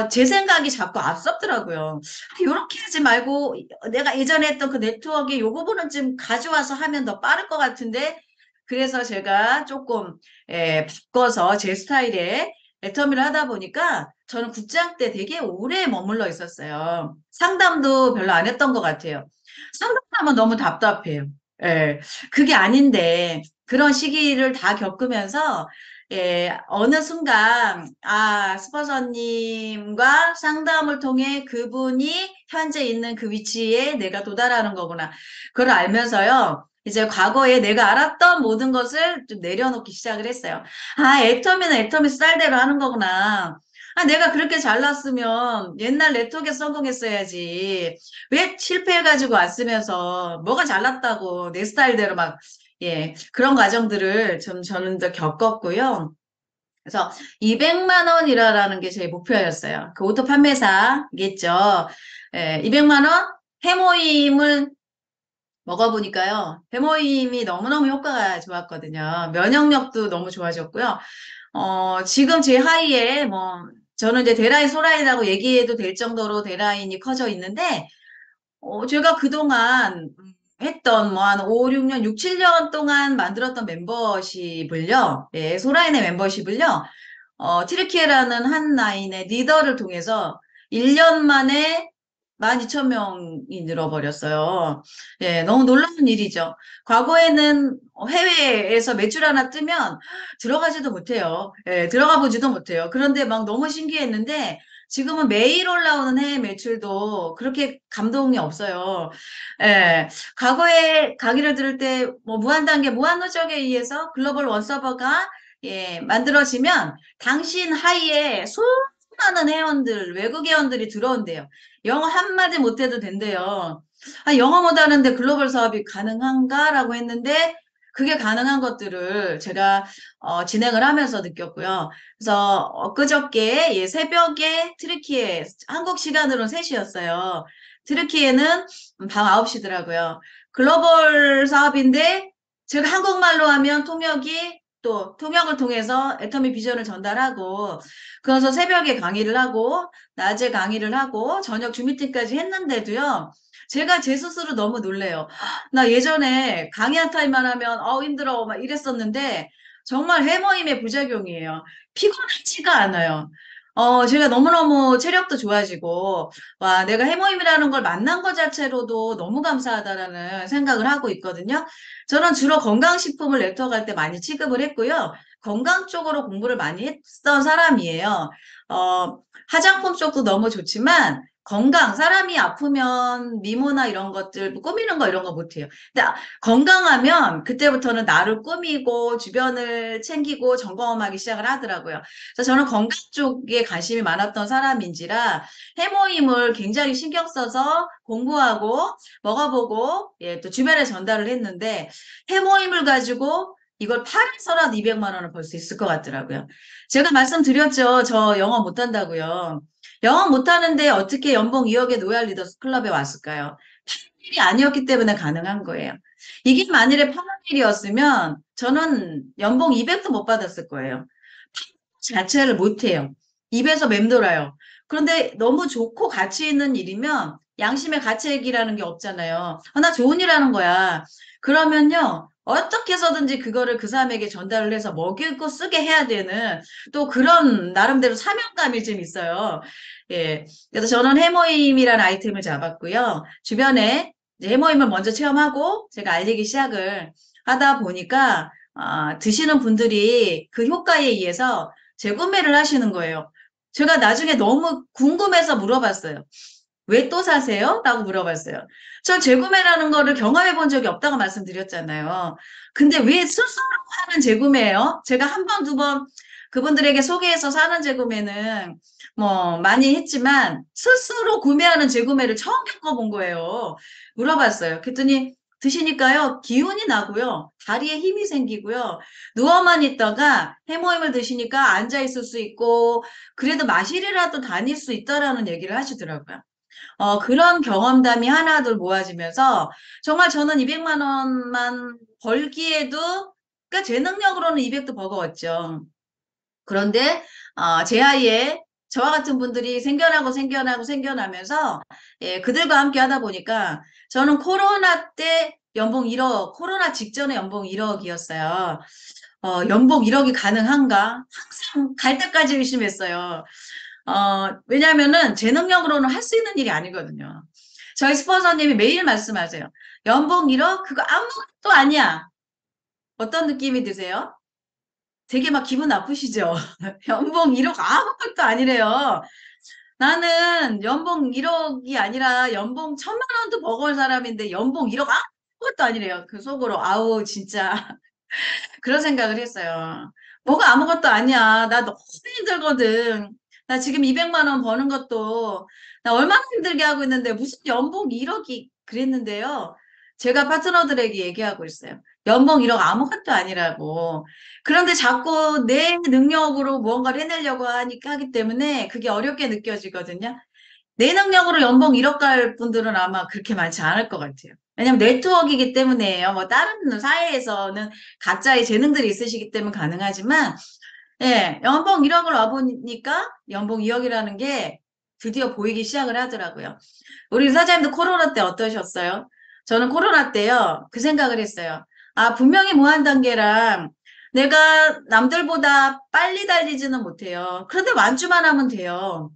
제 생각이 자꾸 앞섰더라고요. 이렇게 하지 말고 내가 예전에 했던 그 네트워크에 요 부분은 좀 가져와서 하면 더 빠를 것 같은데 그래서 제가 조금 바꿔서 제 스타일에 애터미를 하다 보니까 저는 국장 때 되게 오래 머물러 있었어요. 상담도 별로 안 했던 것 같아요. 상담하면 너무 답답해요. 예, 그게 아닌데 그런 시기를 다 겪으면서 어느 순간 스폰서님과 상담을 통해 그분이 현재 있는 그 위치에 내가 도달하는 거구나. 그걸 알면서요. 이제 과거에 내가 알았던 모든 것을 좀 내려놓기 시작을 했어요. 애터미는 애터미 스타일대로 하는 거구나. 내가 그렇게 잘났으면 옛날 네트워크에 성공했어야지. 왜 실패해가지고 왔으면서 뭐가 잘났다고 내 스타일대로 막, 그런 과정들을 저는 더 겪었고요. 그래서 200만 원이라는 게 제 목표였어요. 그 오토 판매사겠죠. 200만 원 해모임을 먹어보니까요. 해모임이 너무너무 효과가 좋았거든요. 면역력도 너무 좋아졌고요. 지금 제 하이에 저는 이제 데라인 소라인이라고 얘기해도 될 정도로 데라인이 커져 있는데, 제가 그동안 했던 한 5, 6년, 6, 7년 동안 만들었던 멤버십을요, 소라인의 멤버십을요, 티르키예라는 한 라인의 리더를 통해서 1년 만에 12,000명이 늘어버렸어요. 너무 놀라운 일이죠. 과거에는 해외에서 매출 하나 뜨면 들어가지도 못해요. 들어가 보지도 못해요. 그런데 막 너무 신기했는데 지금은 매일 올라오는 해외 매출도 그렇게 감동이 없어요. 과거에 강의를 들을 때 뭐 무한단계, 무한누적에 의해서 글로벌 원서버가 만들어지면 당신 하이에 수많은 회원들, 외국 회원들이 들어온대요. 영어 한마디 못해도 된대요. 영어 못하는데 글로벌 사업이 가능한가라고 했는데 그게 가능한 것들을 제가 진행을 하면서 느꼈고요. 그래서 엊그저께 새벽에 트르키예 한국 시간으로 3시였어요. 트르키예는 밤 9시더라고요. 글로벌 사업인데 제가 한국말로 하면 통역을 통해서 애터미 비전을 전달하고 그래서 새벽에 강의를 하고 낮에 강의를 하고 저녁 줌미팅까지 했는데도요. 제가 제 스스로 너무 놀래요. 나 예전에 강의 한 타임만 하면 힘들어 막 이랬었는데 정말 해머임의 부작용이에요. 피곤하지가 않아요. 제가 너무너무 체력도 좋아지고 와 내가 해머임이라는 걸 만난 것 자체로도 너무 감사하다라는 생각을 하고 있거든요. 저는 주로 건강식품을 네트워크할 때 많이 취급을 했고요. 건강 쪽으로 공부를 많이 했던 사람이에요. 어, 화장품 쪽도 너무 좋지만 건강, 사람이 아프면 미모나 이런 것들, 뭐 꾸미는 거 이런 거 못해요. 근데 건강하면 그때부터는 나를 꾸미고 주변을 챙기고 점검하기 시작을 하더라고요. 그래서 저는 건강 쪽에 관심이 많았던 사람인지라 해모임을 굉장히 신경 써서 공부하고 먹어보고 예, 또 주변에 전달을 했는데 해모임을 가지고 이걸 팔아서라도 200만 원을 벌 수 있을 것 같더라고요. 제가 말씀드렸죠. 저 영어 못한다고요. 영어 못하는데 어떻게 연봉 2억의 노얄 리더스 클럽에 왔을까요? 파는 일이 아니었기 때문에 가능한 거예요. 이게 만일에 파는 일이었으면 저는 연봉 200도 못 받았을 거예요. 자체를 못해요. 입에서 맴돌아요. 그런데 너무 좋고 가치 있는 일이면 양심의 가책이라는 게 없잖아요. 나 좋은 일 하는 거야. 그러면요. 어떻게 해서든지 그거를 그 사람에게 전달을 해서 먹이고 쓰게 해야 되는 또 그런 나름대로 사명감이 좀 있어요. 예. 그래서 저는 해모임이라는 아이템을 잡았고요. 주변에 이제 해모임을 먼저 체험하고 제가 알리기 시작을 하다 보니까 드시는 분들이 그 효과에 의해서 재구매를 하시는 거예요. 제가 나중에 너무 궁금해서 물어봤어요. 왜 또 사세요? 라고 물어봤어요. 저 재구매라는 거를 경험해 본 적이 없다고 말씀드렸잖아요. 근데 왜 스스로 하는 재구매예요? 제가 한 번, 두 번 그분들에게 소개해서 사는 재구매는 뭐 많이 했지만 스스로 구매하는 재구매를 처음 겪어본 거예요. 물어봤어요. 그랬더니 드시니까요, 기운이 나고요, 다리에 힘이 생기고요, 누워만 있다가 해모임을 드시니까 앉아 있을 수 있고, 그래도 마실이라도 다닐 수 있다라는 얘기를 하시더라고요. 그런 경험담이 하나둘 모아지면서 정말 저는 200만 원만 벌기에도 그러니까 제 능력으로는 200도 버거웠죠. 그런데 제 아이에 저와 같은 분들이 생겨나면서 예, 그들과 함께 하다 보니까 저는 코로나 때 연봉 1억, 코로나 직전에 연봉 1억이었어요. 연봉 1억이 가능한가? 항상 갈 때까지 의심했어요. 왜냐면은 제 능력으로는 할 수 있는 일이 아니거든요. 저희 스폰서님이 매일 말씀하세요. 연봉 1억? 그거 아무것도 아니야. 어떤 느낌이 드세요? 되게 막 기분 나쁘시죠? 연봉 1억 아무것도 아니래요. 나는 연봉 1억이 아니라 연봉 1000만 원도 버거운 사람인데 연봉 1억 아무것도 아니래요. 그 속으로 아우 진짜 그런 생각을 했어요. 뭐가 아무것도 아니야. 나 너무 힘들거든. 나 지금 200만 원 버는 것도 나 얼마나 힘들게 하고 있는데 무슨 연봉 1억이 그랬는데요. 제가 파트너들에게 얘기하고 있어요. 연봉 1억 아무것도 아니라고. 그런데 자꾸 내 능력으로 무언가를 해내려고 하기 때문에 그게 어렵게 느껴지거든요. 내 능력으로 연봉 1억 갈 분들은 아마 그렇게 많지 않을 것 같아요. 왜냐면 네트워크이기 때문에요. 뭐 다른 사회에서는 각자의 재능들이 있으시기 때문에 가능하지만, 예, 연봉 1억을 와보니까 연봉 2억이라는 게 드디어 보이기 시작을 하더라고요. 우리 사장님도 코로나 때 어떠셨어요? 저는 코로나 때요, 그 생각을 했어요. 분명히 무한 단계랑 내가 남들보다 빨리 달리지는 못해요. 그런데 완주만 하면 돼요.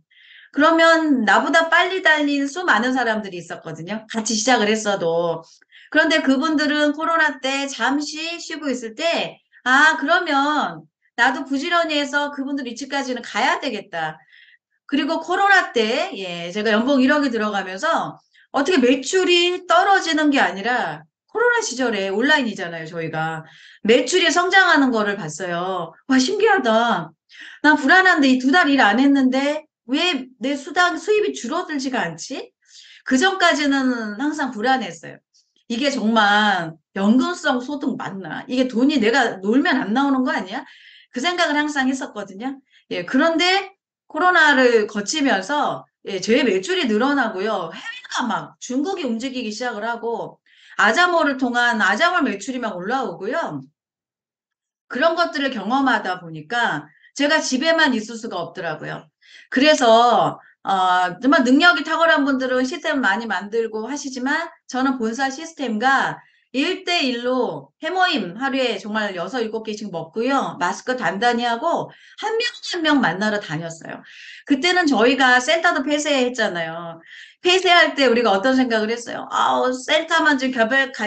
그러면 나보다 빨리 달린 수많은 사람들이 있었거든요. 같이 시작을 했어도. 그런데 그분들은 코로나 때 잠시 쉬고 있을 때, 그러면 나도 부지런히 해서 그분들 위치까지는 가야 되겠다. 그리고 코로나 때, 예, 제가 연봉 1억이 들어가면서 어떻게 매출이 떨어지는 게 아니라 코로나 시절에 온라인이잖아요, 저희가. 매출이 성장하는 거를 봤어요. 와, 신기하다. 난 불안한데 이 2달 일 안 했는데 왜 내 수입이 줄어들지가 않지? 그 전까지는 항상 불안했어요. 이게 정말 연금성 소득 맞나? 이게 돈이 내가 놀면 안 나오는 거 아니야? 그 생각을 항상 했었거든요. 예, 그런데 코로나를 거치면서 예, 제 매출이 늘어나고요. 해외가 막 중국이 움직이기 시작을 하고 아자몰을 통한 아자몰 매출이 막 올라오고요. 그런 것들을 경험하다 보니까 제가 집에만 있을 수가 없더라고요. 그래서 정말 능력이 탁월한 분들은 시스템 많이 만들고 하시지만 저는 본사 시스템과 1대1로 해모임 하루에 정말 6, 7개씩 먹고요. 마스크 단단히 하고 한 명 한 명 만나러 다녔어요. 그때는 저희가 센터도 폐쇄했잖아요. 폐쇄할 때 우리가 어떤 생각을 했어요? 센터만 좀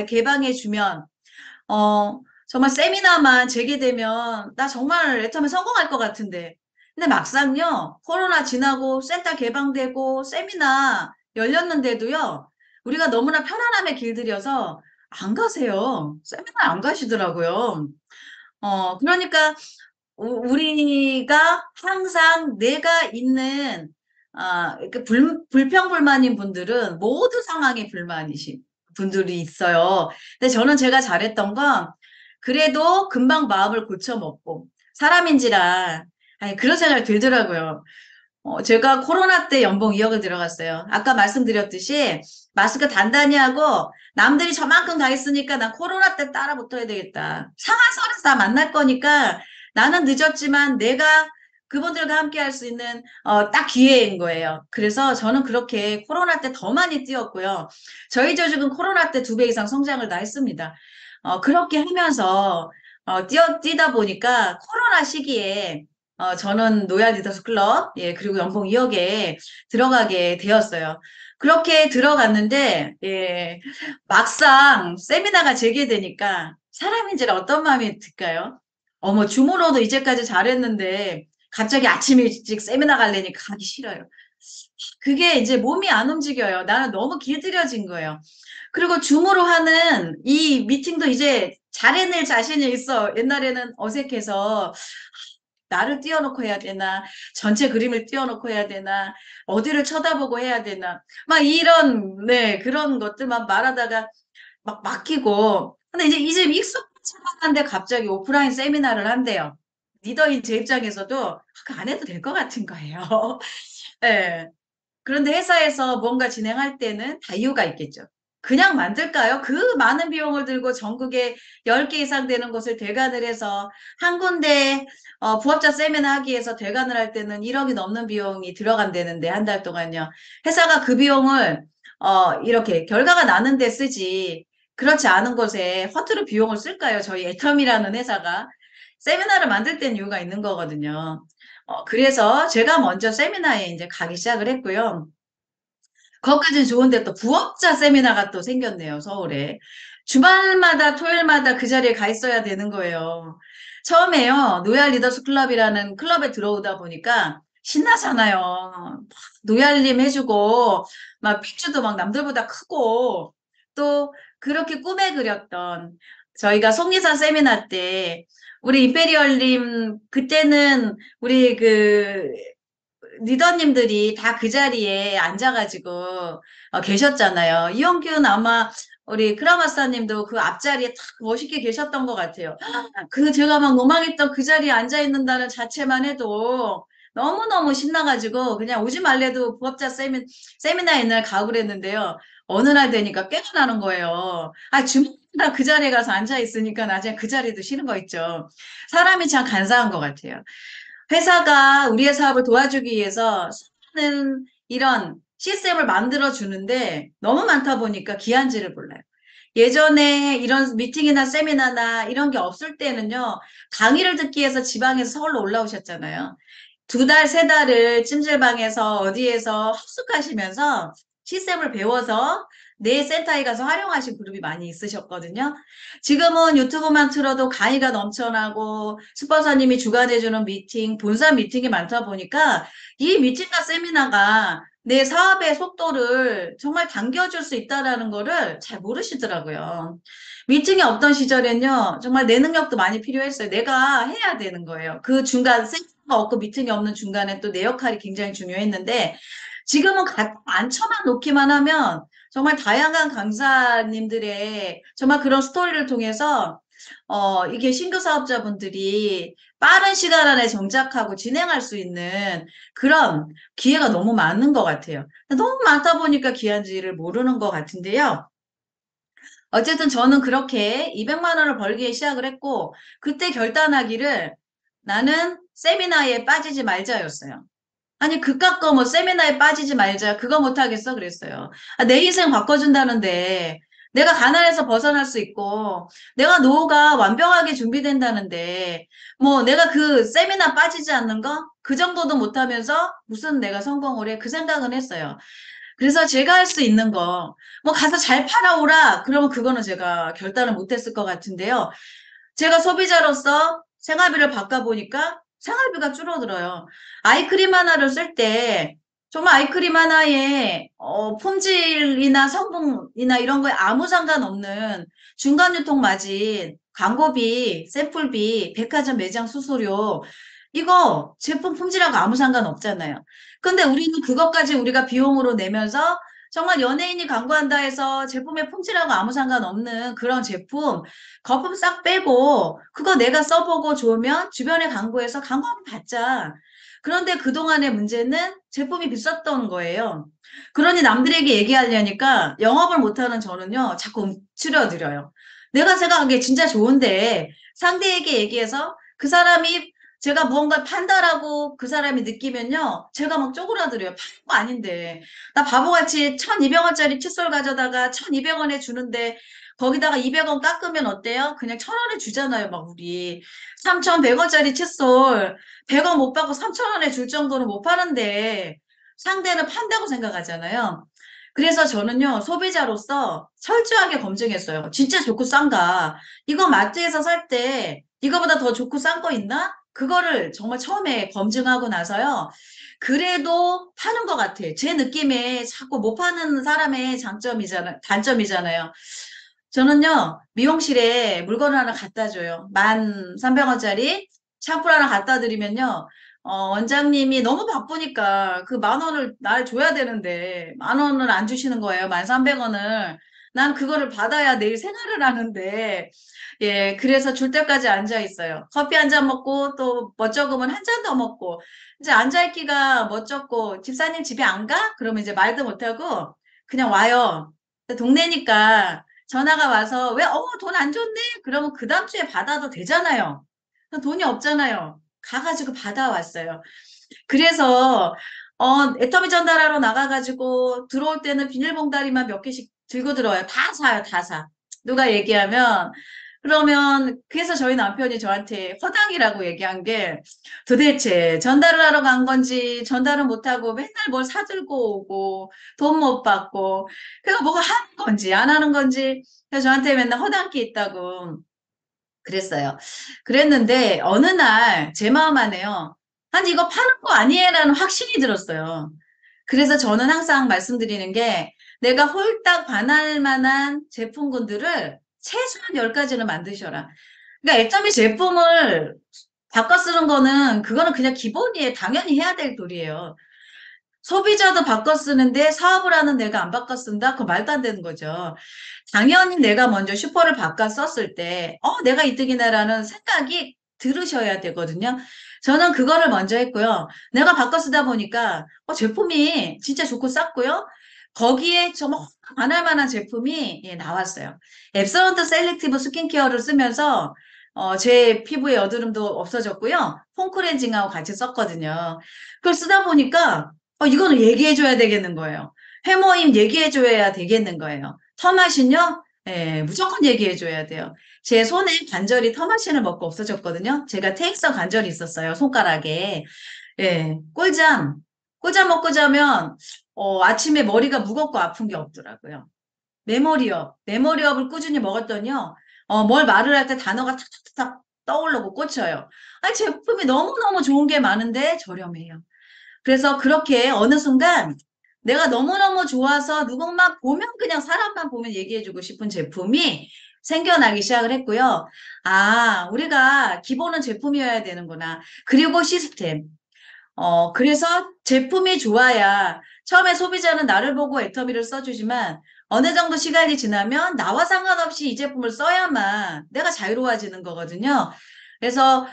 개방해 주면 정말 세미나만 재개되면 나 정말 애터미 성공할 것 같은데. 근데 막상요, 코로나 지나고 센터 개방되고 세미나 열렸는데도요, 우리가 너무나 편안함에 길들여서 안 가세요. 세미나 안 가시더라고요. 그러니까 우리가 항상 내가 있는 이렇게 불평불만인 분들은 모두 상황에 불만이신 분들이 있어요. 근데 저는 제가 잘했던 건 그래도 금방 마음을 고쳐먹고 사람인지라 아니 그런 생각이 들더라고요. 제가 코로나 때 연봉 2억을 들어갔어요. 아까 말씀드렸듯이 마스크 단단히 하고 남들이 저만큼 가 있으니까 난 코로나 때 따라 붙어야 되겠다. 상하선에서 다 만날 거니까 나는 늦었지만 내가 그분들과 함께 할 수 있는 딱 기회인 거예요. 그래서 저는 그렇게 코로나 때 더 많이 뛰었고요. 저희 조직은 코로나 때 2배 이상 성장을 다 했습니다. 그렇게 하면서 뛰다 보니까 코로나 시기에 저는 노야 리더스 클럽, 예, 그리고 연봉 2억에 들어가게 되었어요. 그렇게 들어갔는데, 예, 막상 세미나가 재개되니까 사람인지라 어떤 마음이 들까요? 어머, 줌으로도 이제까지 잘했는데 갑자기 아침 일찍 세미나 가려니까 가기 싫어요. 그게 이제 몸이 안 움직여요. 나는 너무 길들여진 거예요. 그리고 줌으로 하는 이 미팅도 이제 잘해낼 자신이 있어. 옛날에는 어색해서 나를 띄워놓고 해야 되나, 전체 그림을 띄워놓고 해야 되나, 어디를 쳐다보고 해야 되나, 막 이런, 네, 그런 것들만 말하다가 막 막히고. 근데 이제 익숙한데 갑자기 오프라인 세미나를 한대요. 리더인 제 입장에서도 그거 안 해도 될 것 같은 거예요. 네. 그런데 회사에서 뭔가 진행할 때는 다 이유가 있겠죠. 그냥 만들까요? 그 많은 비용을 들고 전국에 10개 이상 되는 곳을 대관을 해서 한 군데 부업자 세미나 하기 위해서 대관을 할 때는 1억이 넘는 비용이 들어간다는데 한 달 동안요. 회사가 그 비용을 이렇게 결과가 나는 데 쓰지 그렇지 않은 곳에 허투루 비용을 쓸까요? 저희 애텀이라는 회사가 세미나를 만들 땐 이유가 있는 거거든요. 그래서 제가 먼저 세미나에 이제 가기 시작을 했고요. 거기까지는 좋은데 또 부업자 세미나가 또 생겼네요, 서울에. 주말마다, 토요일마다 그 자리에 가 있어야 되는 거예요. 처음에요, 노얄 리더스 클럽이라는 클럽에 들어오다 보니까 신나잖아요. 막 노얄림 해주고, 막 핏줄도 막 남들보다 크고, 또 그렇게 꿈에 그렸던 저희가 속리산 세미나 때 우리 임페리얼님 그때는 우리 그 리더님들이 다 그 자리에 앉아가지고 계셨잖아요. 이용균 아마 우리 크라마스타님도 그 앞자리에 딱 멋있게 계셨던 것 같아요. 그 제가 막 노망했던 그 자리에 앉아 있는다는 자체만 해도 너무너무 신나가지고 그냥 오지 말래도 부업자 세미나 옛날 가고 그랬는데요. 어느 날 되니까 깨어나는 거예요. 주말마다 그 자리에 가서 앉아 있으니까 나중에 그 자리도 싫은 거 있죠. 사람이 참 간사한 것 같아요. 회사가 우리의 사업을 도와주기 위해서 수많은 이런 시스템을 만들어 주는데 너무 많다 보니까 기한지를 몰라요. 예전에 이런 미팅이나 세미나나 이런 게 없을 때는요, 강의를 듣기 위해서 지방에서 서울로 올라오셨잖아요. 2달, 3달을 찜질방에서 어디에서 합숙하시면서 시스템을 배워서 내 센터에 가서 활용하신 그룹이 많이 있으셨거든요. 지금은 유튜브만 틀어도 강의가 넘쳐나고 스폰서님이 주관해주는 미팅, 본사 미팅이 많다 보니까 이 미팅과 세미나가 내 사업의 속도를 정말 당겨줄 수 있다는 거를 잘 모르시더라고요. 미팅이 없던 시절엔요, 정말 내 능력도 많이 필요했어요. 내가 해야 되는 거예요. 그 중간, 센터가 없고 미팅이 없는 중간에 또 내 역할이 굉장히 중요했는데, 지금은 앉혀만 놓기만 하면 정말 다양한 강사님들의 정말 그런 스토리를 통해서 이게 신규 사업자분들이 빠른 시간 안에 정착하고 진행할 수 있는 그런 기회가 너무 많은 것 같아요. 너무 많다 보니까 기한지를 모르는 것 같은데요. 어쨌든 저는 그렇게 200만 원을 벌기에 시작을 했고, 그때 결단하기를 나는 세미나에 빠지지 말자였어요. 아니, 그깟 거 뭐 세미나에 빠지지 말자. 그거 못하겠어. 그랬어요. 내 인생 바꿔준다는데, 내가 가난에서 벗어날 수 있고, 내가 노후가 완벽하게 준비된다는데, 뭐 내가 그 세미나 빠지지 않는 거? 그 정도도 못하면서 무슨 내가 성공을 해? 그 생각은 했어요. 그래서 제가 할 수 있는 거, 뭐 가서 잘 팔아오라. 그러면 그거는 제가 결단을 못했을 것 같은데요. 제가 소비자로서 생활비를 바꿔보니까 생활비가 줄어들어요. 아이크림 하나를 쓸 때 정말 아이크림 하나에 품질이나 성분이나 이런 거에 아무 상관없는 중간 유통 마진, 광고비, 샘플비, 백화점 매장 수수료 이거 제품 품질하고 아무 상관없잖아요. 근데 우리는 그것까지 우리가 비용으로 내면서 정말 연예인이 광고한다 해서 제품의 품질하고 아무 상관없는 그런 제품 거품 싹 빼고 그거 내가 써보고 좋으면 주변에 광고해서 광고 한번 받자. 그런데 그동안의 문제는 제품이 비쌌던 거예요. 그러니 남들에게 얘기하려니까 영업을 못하는 저는요, 자꾸 움츠러들어요. 내가 생각하기에 진짜 좋은데 상대에게 얘기해서 그 사람이 제가 무언가 판다라고 그 사람이 느끼면요, 제가 막 쪼그라들어요. 파는 거 아닌데. 나 바보같이 1200원짜리 칫솔 가져다가 1200원에 주는데 거기다가 200원 깎으면 어때요? 그냥 1000원에 주잖아요, 막 우리. 3100원짜리 칫솔 100원 못 받고 3000원에 줄 정도는 못 파는데 상대는 판다고 생각하잖아요. 그래서 저는요, 소비자로서 철저하게 검증했어요. 진짜 좋고 싼가? 이거 마트에서 살 때 이거보다 더 좋고 싼 거 있나? 그거를 정말 처음에 검증하고 나서요. 그래도 파는 것 같아. 제 느낌에 자꾸 못 파는 사람의 단점이잖아요. 저는요, 미용실에 물건을 하나 갖다 줘요. 1300원짜리 샴푸를 하나 갖다 드리면요, 원장님이 너무 바쁘니까 그 10,000원을 날 줘야 되는데, 10,000원을 안 주시는 거예요. 1300원을. 난 그거를 받아야 내일 생활을 하는데, 예, 그래서 줄 때까지 앉아 있어요. 커피 한 잔 먹고 또 멋쩍으면 한 잔 더 먹고, 이제 앉아있기가 멋쩍고, 집사님 집에 안 가? 그러면 이제 말도 못하고, 그냥 와요. 동네니까 전화가 와서 왜, 돈 안 줬네? 그러면 그 다음 주에 받아도 되잖아요. 돈이 없잖아요. 가가지고 받아왔어요. 그래서, 애터미 전달하러 나가가지고 들어올 때는 비닐봉다리만 몇 개씩 들고 들어와요. 다 사요, 다 사. 누가 얘기하면, 그러면, 그래서 저희 남편이 저한테 허당이라고 얘기한 게 도대체 전달을 하러 간 건지 전달을 못하고 맨날 뭘 사들고 오고 돈 못 받고 그래서 뭐가 하는 건지 안 하는 건지 그래서 저한테 맨날 허당기 있다고 그랬어요. 그랬는데 어느 날 제 마음 안에요. 아니 이거 파는 거 아니에라는 확신이 들었어요. 그래서 저는 항상 말씀드리는 게 내가 홀딱 반할 만한 제품군들을 최소한 10가지는 만드셔라. 그러니까 애터미 제품을 바꿔 쓰는 거는 그거는 그냥 기본이에요. 당연히 해야 될 도리예요. 소비자도 바꿔 쓰는데 사업을 하는 내가 안 바꿔 쓴다? 그거 말도 안 되는 거죠. 당연히 내가 먼저 슈퍼를 바꿔 썼을 때, 내가 이득이네라는 생각이 들으셔야 되거든요. 저는 그거를 먼저 했고요. 내가 바꿔 쓰다 보니까, 제품이 진짜 좋고 쌌고요. 거기에 정말 반할 만한 제품이 예, 나왔어요. 앱서런트 셀렉티브 스킨케어를 쓰면서, 제 피부에 여드름도 없어졌고요. 폼크렌징하고 같이 썼거든요. 그걸 쓰다 보니까, 이거는 얘기해줘야 되겠는 거예요. 해모임 얘기해줘야 되겠는 거예요. 터마신요? 예, 무조건 얘기해줘야 돼요. 제 손에 관절이 터마신을 먹고 없어졌거든요. 제가 테익서 관절이 있었어요. 손가락에. 예, 꿀잠 먹고 자면, 아침에 머리가 무겁고 아픈 게 없더라고요. 메모리업을 꾸준히 먹었더니요, 뭘 말을 할 때 단어가 탁탁탁 떠오르고 꽂혀요. 아니, 제품이 너무너무 좋은 게 많은데 저렴해요. 그래서 그렇게 어느 순간 내가 너무너무 좋아서 누군만 보면 그냥 사람만 보면 얘기해주고 싶은 제품이 생겨나기 시작을 했고요. 아, 우리가 기본은 제품이어야 되는구나. 그리고 시스템. 그래서 제품이 좋아야 처음에 소비자는 나를 보고 애터미를 써주지만 어느 정도 시간이 지나면 나와 상관없이 이 제품을 써야만 내가 자유로워지는 거거든요. 그래서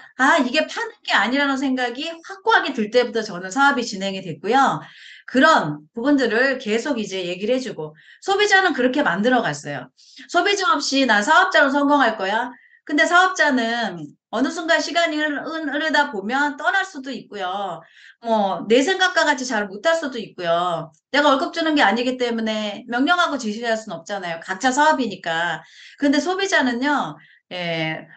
이게 파는 게 아니라는 생각이 확고하게 들 때부터 저는 사업이 진행이 됐고요. 그런 부분들을 계속 이제 얘기를 해주고 소비자는 그렇게 만들어 갔어요. 소비자 없이 나 사업자로 성공할 거야. 근데 사업자는 어느 순간 시간이 흐르다 보면 떠날 수도 있고요. 내 생각과 같이 잘 못할 수도 있고요. 내가 월급 주는 게 아니기 때문에 명령하고 지시할 수는 없잖아요. 각자 사업이니까. 근데 소비자는요, 예,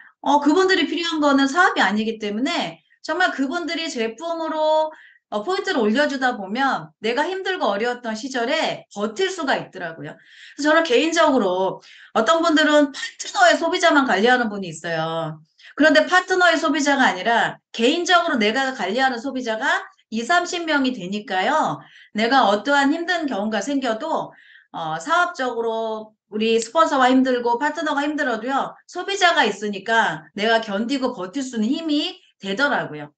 그분들이 필요한 거는 사업이 아니기 때문에 정말 그분들이 제품으로 포인트를 올려주다 보면 내가 힘들고 어려웠던 시절에 버틸 수가 있더라고요. 그래서 저는 개인적으로 어떤 분들은 파트너의 소비자만 관리하는 분이 있어요. 그런데 파트너의 소비자가 아니라 개인적으로 내가 관리하는 소비자가 2, 30명이 되니까요. 내가 어떠한 힘든 경우가 생겨도 사업적으로 우리 스폰서가 힘들고 파트너가 힘들어도요. 소비자가 있으니까 내가 견디고 버틸 수 있는 힘이 되더라고요.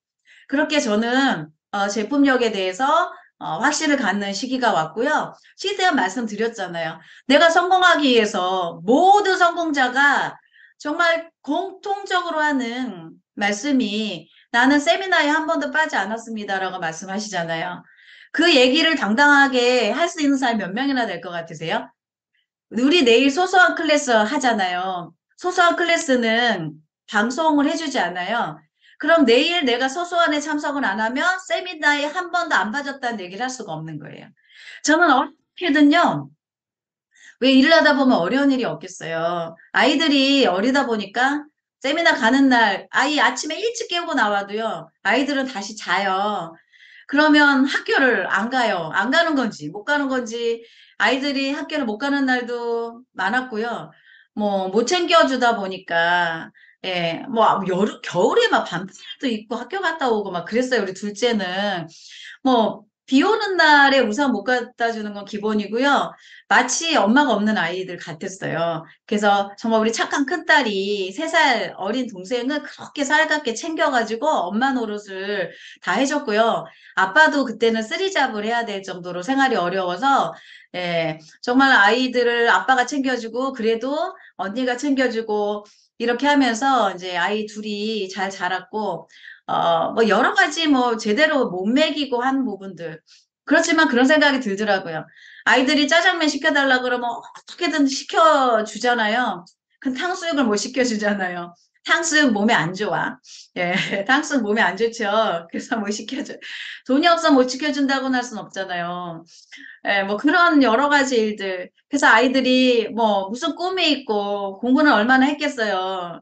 그렇게 저는 제품력에 대해서 확신을 갖는 시기가 왔고요. 시대한 말씀드렸잖아요. 내가 성공하기 위해서 모든 성공자가 정말 공통적으로 하는 말씀이 나는 세미나에 한 번도 빠지 않았습니다라고 말씀하시잖아요. 그 얘기를 당당하게 할 수 있는 사람이 몇 명이나 될 것 같으세요? 우리 내일 소소한 클래스 하잖아요. 소소한 클래스는 방송을 해주지 않아요. 그럼 내일 내가 소소한에 참석을 안 하면 세미나에 한 번도 안 빠졌다는 얘기를 할 수가 없는 거예요. 저는 어떻게든요. 왜 일을 하다 보면 어려운 일이 없겠어요. 아이들이 어리다 보니까 세미나 가는 날 아이 아침에 일찍 깨우고 나와도요. 아이들은 다시 자요. 그러면 학교를 안 가요. 안 가는 건지, 못 가는 건지, 아이들이 학교를 못 가는 날도 많았고요. 뭐, 못 챙겨주다 보니까, 예, 뭐, 겨울에 막 반팔도 입고 학교 갔다 오고 막 그랬어요. 우리 둘째는. 뭐, 비 오는 날에 우산 못 갖다 주는 건 기본이고요. 마치 엄마가 없는 아이들 같았어요. 그래서 정말 우리 착한 큰딸이 3살 어린 동생은 그렇게 살갑게 챙겨가지고 엄마 노릇을 다 해줬고요. 아빠도 그때는 쓰리잡을 해야 될 정도로 생활이 어려워서 예, 정말 아이들을 아빠가 챙겨주고 그래도 언니가 챙겨주고 이렇게 하면서 이제 아이 둘이 잘 자랐고 뭐 여러 가지 뭐 제대로 못 먹이고 한 부분들 그렇지만 그런 생각이 들더라고요. 아이들이 짜장면 시켜달라 그러면 어떻게든 시켜주잖아요. 그 탕수육을 못 시켜주잖아요. 탕수육 몸에 안 좋아. 예, 탕수육 몸에 안 좋죠. 그래서 못 시켜줘. 돈이 없어 못 시켜준다고는 할 순 없잖아요. 예, 뭐 그런 여러 가지 일들. 그래서 아이들이 뭐 무슨 꿈이 있고 공부는 얼마나 했겠어요.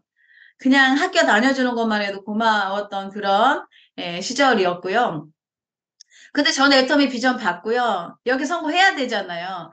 그냥 학교 다녀주는 것만 해도 고마웠던 그런 시절이었고요. 근데 전 애터미 비전 받고요. 여기 성공해야 되잖아요.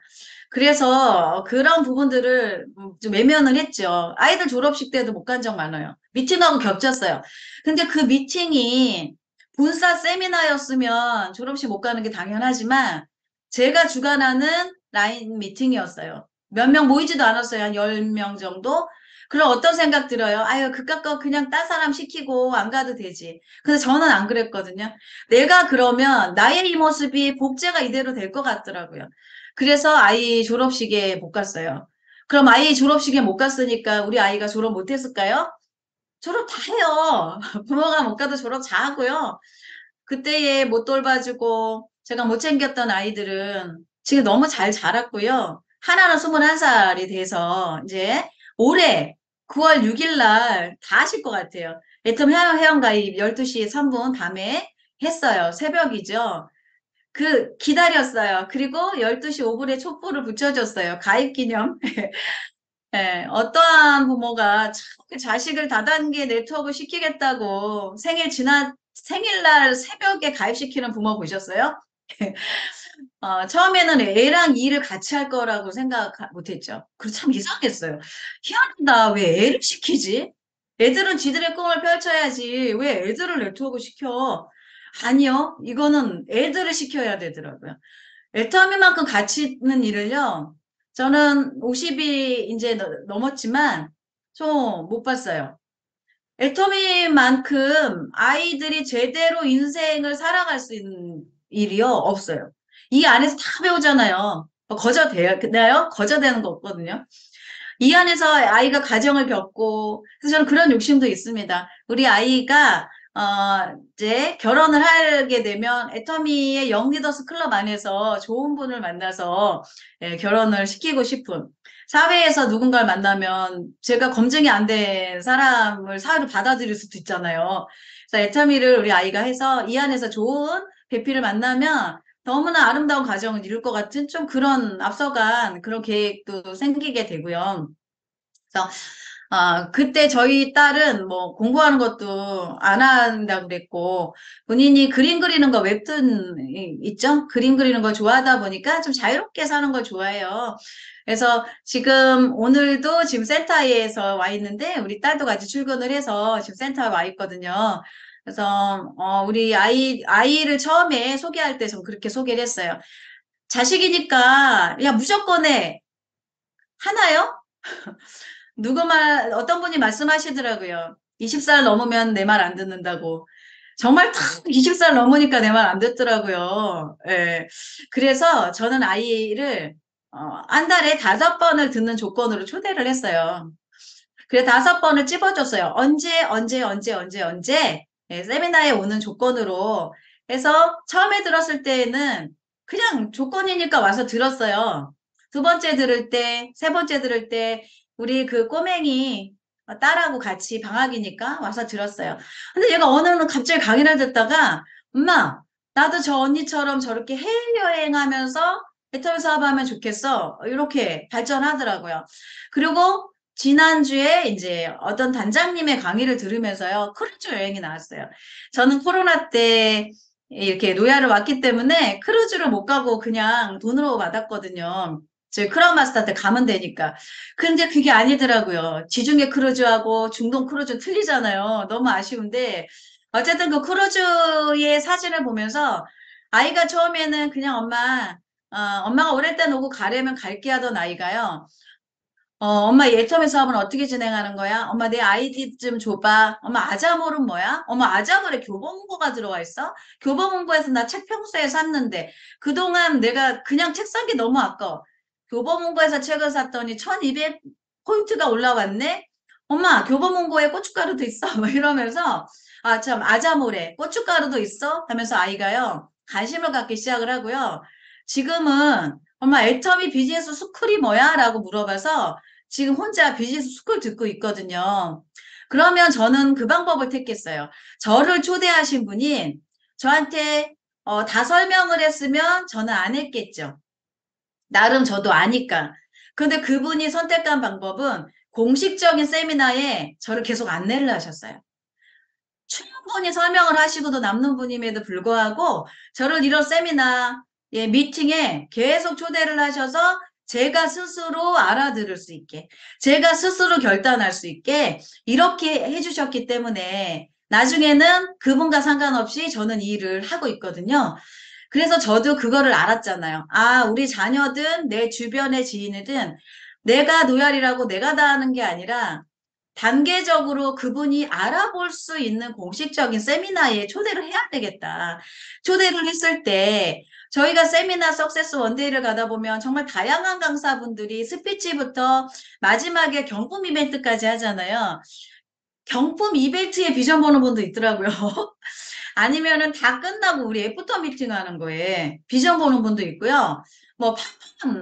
그래서 그런 부분들을 좀 외면을 했죠. 아이들 졸업식 때도 못 간 적 많아요. 미팅하고 겹쳤어요. 근데 그 미팅이 본사 세미나였으면 졸업식 못 가는 게 당연하지만 제가 주관하는 라인 미팅이었어요. 몇 명 모이지도 않았어요. 한 10명 정도? 그럼 어떤 생각 들어요? 아유, 그깟 거 그냥 딴 사람 시키고 안 가도 되지. 근데 저는 안 그랬거든요. 내가 그러면 나의 이 모습이 복제가 이대로 될 것 같더라고요. 그래서 아이 졸업식에 못 갔어요. 그럼 아이 졸업식에 못 갔으니까 우리 아이가 졸업 못 했을까요? 졸업 다 해요. 부모가 못 가도 졸업 다 하고요. 그때에 못 돌봐주고 제가 못 챙겼던 아이들은 지금 너무 잘 자랐고요. 하나는 21살이 돼서 이제 올해 9월 6일 날 다 하실 것 같아요. 애텀 회원가입 12시 3분 밤에 했어요. 새벽이죠. 기다렸어요. 그리고 12시 5분에 촛불을 붙여줬어요. 가입 기념. 예, 어떠한 부모가 참 그 자식을 다단계 네트워크 시키겠다고 생일날 새벽에 가입시키는 부모 보셨어요? 처음에는 애랑 일을 같이 할 거라고 생각 못했죠. 그래서 참 이상했어요. 희한하다. 왜 애를 시키지? 애들은 지들의 꿈을 펼쳐야지. 왜 애들을 네트워크 시켜? 아니요. 이거는 애들을 시켜야 되더라고요. 애터미만큼 가치 있는 일을요. 저는 50이 이제 넘었지만 좀 못 봤어요. 애터미만큼 아이들이 제대로 인생을 살아갈 수 있는 일이요 없어요. 이 안에서 다 배우잖아요. 거저되나요? 거저되는 거 없거든요. 이 안에서 아이가 가정을 겪고, 그래서 저는 그런 욕심도 있습니다. 우리 아이가, 이제 결혼을 하게 되면 애터미의 영리더스 클럽 안에서 좋은 분을 만나서 결혼을 시키고 싶은, 사회에서 누군가를 만나면 제가 검증이 안 된 사람을 사회로 받아들일 수도 있잖아요. 그래서 애터미를 우리 아이가 해서 이 안에서 좋은 배필을 만나면 너무나 아름다운 가정을 이룰 것 같은 좀 그런 앞서간 그런 계획도 생기게 되고요. 그래서 그때 저희 딸은 뭐 공부하는 것도 안 한다고 그랬고, 본인이 그림 그리는 거 웹툰 있죠? 그림 그리는 거 좋아하다 보니까 좀 자유롭게 사는 걸 좋아해요. 그래서 지금 오늘도 지금 센터에서 와 있는데, 우리 딸도 같이 출근을 해서 지금 센터에 와 있거든요. 그래서, 우리 아이를 처음에 소개할 때 좀 그렇게 소개를 했어요. 자식이니까, 야, 무조건 해. 하나요? 어떤 분이 말씀하시더라고요. 20살 넘으면 내 말 안 듣는다고. 정말 딱 20살 넘으니까 내 말 안 듣더라고요. 예. 그래서 저는 아이를, 한 달에 5번을 듣는 조건으로 초대를 했어요. 그래, 5번을 찝어줬어요. 언제, 예, 세미나에 오는 조건으로 해서 처음에 들었을 때는 그냥 조건이니까 와서 들었어요. 두 번째 들을 때, 세 번째 들을 때, 우리 그 꼬맹이 딸하고 같이 방학이니까 와서 들었어요. 근데 얘가 어느 날 갑자기 강의를 듣다가, 엄마, 나도 저 언니처럼 저렇게 해외여행하면서 배틀 사업하면 좋겠어. 이렇게 발전하더라고요. 그리고 지난주에 이제 어떤 단장님의 강의를 들으면서요, 크루즈 여행이 나왔어요. 저는 코로나 때 이렇게 노야를 왔기 때문에 크루즈를 못 가고 그냥 돈으로 받았거든요. 저희 크라운 마스터 때 가면 되니까. 근데 그게 아니더라고요. 지중해 크루즈하고 중동 크루즈 틀리잖아요. 너무 아쉬운데. 어쨌든 그 크루즈의 사진을 보면서 아이가 처음에는 그냥 엄마가 오래 때 오고 가려면 갈게 하던 아이가요. 엄마 예터미 사업은 어떻게 진행하는 거야? 엄마 내 아이디 좀 줘봐. 엄마 아자몰은 뭐야? 엄마 아자몰에 교보문고가 들어와 있어? 교보문고에서 나 책 평소에 샀는데 그동안 내가 그냥 책 산 게 너무 아까워. 교보문고에서 책을 샀더니 1200 포인트가 올라왔네? 엄마 교보문고에 고춧가루도 있어? 뭐 이러면서 참 아자몰에 고춧가루도 있어? 하면서 아이가요 관심을 갖기 시작을 하고요. 지금은 엄마 애터미 비즈니스 스쿨이 뭐야? 라고 물어봐서 지금 혼자 비즈니스 스쿨 듣고 있거든요. 그러면 저는 그 방법을 택했어요. 저를 초대하신 분이 저한테 다 설명을 했으면 저는 안 했겠죠. 나름 저도 아니까. 근데 그분이 선택한 방법은 공식적인 세미나에 저를 계속 안내를 하셨어요. 충분히 설명을 하시고도 남는 분임에도 불구하고 저를 이런 세미나, 예, 미팅에 계속 초대를 하셔서 제가 스스로 알아들을 수 있게, 제가 스스로 결단할 수 있게 이렇게 해주셨기 때문에 나중에는 그분과 상관없이 저는 이 일을 하고 있거든요. 그래서 저도 그거를 알았잖아요. 우리 자녀든 내 주변의 지인이든 내가 노열이라고 내가 다 하는 게 아니라 단계적으로 그분이 알아볼 수 있는 공식적인 세미나에 초대를 해야 되겠다. 초대를 했을 때 저희가 세미나 석세스 원데이를 가다 보면 정말 다양한 강사분들이 스피치부터 마지막에 경품 이벤트까지 하잖아요. 경품 이벤트에 비전 보는 분도 있더라고요. 아니면은 다 끝나고 우리 애프터 미팅 하는 거에 비전 보는 분도 있고요. 뭐,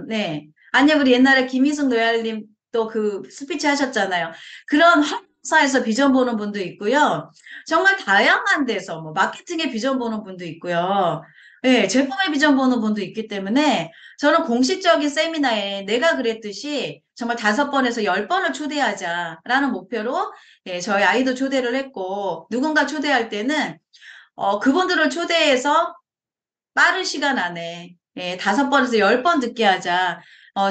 네. 아니, 우리 옛날에 김희승 노얄님 또 그 스피치 하셨잖아요. 그런 회사에서 비전 보는 분도 있고요. 정말 다양한 데서 뭐 마케팅에 비전 보는 분도 있고요. 네, 제품에 비전 보는 분도 있기 때문에 저는 공식적인 세미나에 내가 그랬듯이 정말 5번에서 10번을 초대하자라는 목표로 저희 아이도 초대를 했고 누군가 초대할 때는 그분들을 초대해서 빠른 시간 안에 5번에서 10번 듣게 하자.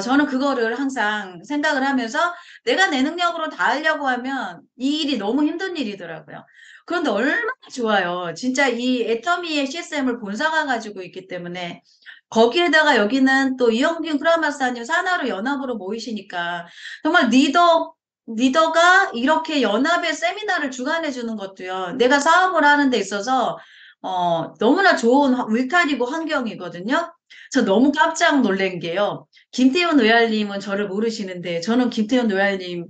저는 그거를 항상 생각을 하면서 내가 내 능력으로 다 하려고 하면 이 일이 너무 힘든 일이더라고요. 그런데 얼마나 좋아요. 진짜 이 애터미의 CSM을 본사가 가지고 있기 때문에 거기에다가 여기는 또 이영균 크라마스타님 산하로 연합으로 모이시니까 정말 리더가 이렇게 연합의 세미나를 주관해 주는 것도요. 내가 사업을 하는 데 있어서 너무나 좋은 울타리고 환경이거든요. 저 너무 깜짝 놀란 게요. 김태훈 노얄님은 저를 모르시는데 저는 김태훈 노얄님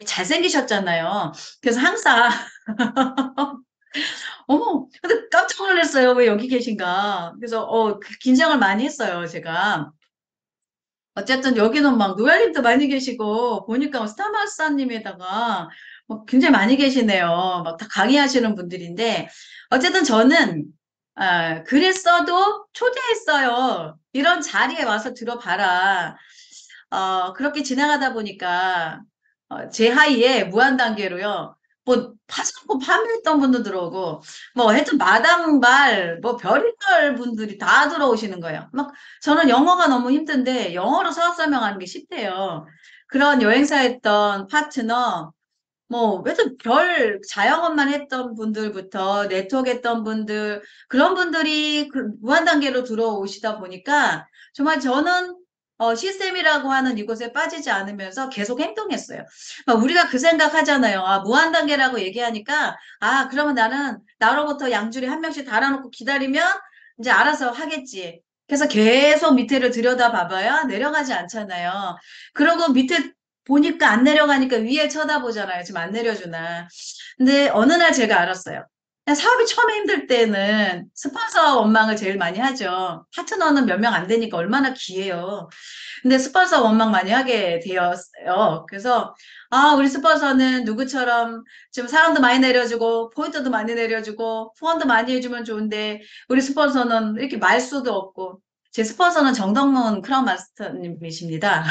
잘생기셨잖아요. 그래서 항상 어머, 근데 깜짝 놀랐어요. 왜 여기 계신가? 그래서 긴장을 많이 했어요, 제가. 어쨌든 여기는 막 노얄님도 많이 계시고 보니까 스타마스타님에다가 굉장히 많이 계시네요. 막 다 강의하시는 분들인데 어쨌든 저는 그랬어도 초대했어요. 이런 자리에 와서 들어봐라. 그렇게 지나가다 보니까 제 하이에 무한단계로요. 뭐 파산코 판매했던 분도 들어오고 뭐 하여튼 마당발 뭐 별의별 분들이 다 들어오시는 거예요. 막 저는 영어가 너무 힘든데 영어로 사업 설명하는 게 쉽대요. 그런 여행사 했던 파트너 뭐, 왜든 별 자영업만 했던 분들부터 네트워크 했던 분들, 그런 분들이 그 무한단계로 들어오시다 보니까 정말 저는 시스템이라고 하는 이곳에 빠지지 않으면서 계속 행동했어요. 막 우리가 그 생각 하잖아요. 아, 무한단계라고 얘기하니까, 아, 그러면 나는 나로부터 양줄이 한 명씩 달아놓고 기다리면 이제 알아서 하겠지. 그래서 계속 밑에를 들여다 봐봐야 내려가지 않잖아요. 그러고 밑에 보니까 안 내려가니까 위에 쳐다보잖아요. 지금 안 내려주나. 근데 어느 날 제가 알았어요. 그냥 사업이 처음에 힘들 때는 스폰서 원망을 제일 많이 하죠. 파트너는 몇 명 안 되니까 얼마나 귀해요. 근데 스폰서 원망 많이 하게 되었어요. 그래서 아, 우리 스폰서는 누구처럼 지금 사람도 많이 내려주고 포인트도 많이 내려주고 후원도 많이 해주면 좋은데 우리 스폰서는 이렇게 말수도 없고 제 스폰서는 정덕문 크라운 마스터님이십니다.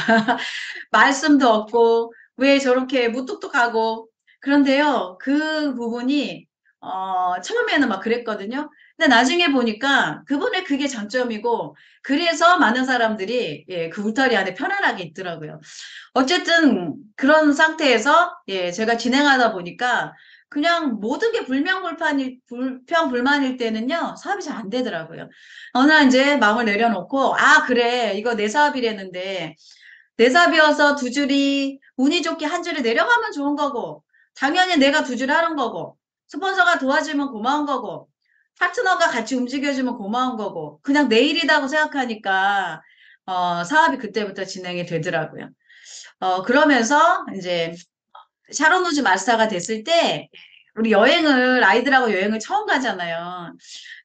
말씀도 없고 왜 저렇게 무뚝뚝하고 그런데요 그 부분이 처음에는 막 그랬거든요. 근데 나중에 보니까 그분의 그게 장점이고 그래서 많은 사람들이 예, 그 울타리 안에 편안하게 있더라고요. 어쨌든 그런 상태에서 예, 제가 진행하다 보니까 그냥 모든 게 불평불만일 때는요 사업이 잘 안 되더라고요. 어느 날 이제 마음을 내려놓고 아 그래 이거 내 사업이랬는데 내 사업이어서 두 줄이 운이 좋게 한 줄이 내려가면 좋은 거고 당연히 내가 두 줄 하는 거고 스폰서가 도와주면 고마운 거고 파트너가 같이 움직여주면 고마운 거고 그냥 내 일이라고 생각하니까 사업이 그때부터 진행이 되더라고요. 그러면서 이제 샤론 우즈 마스터가 됐을 때 우리 아이들하고 여행을 처음 가잖아요.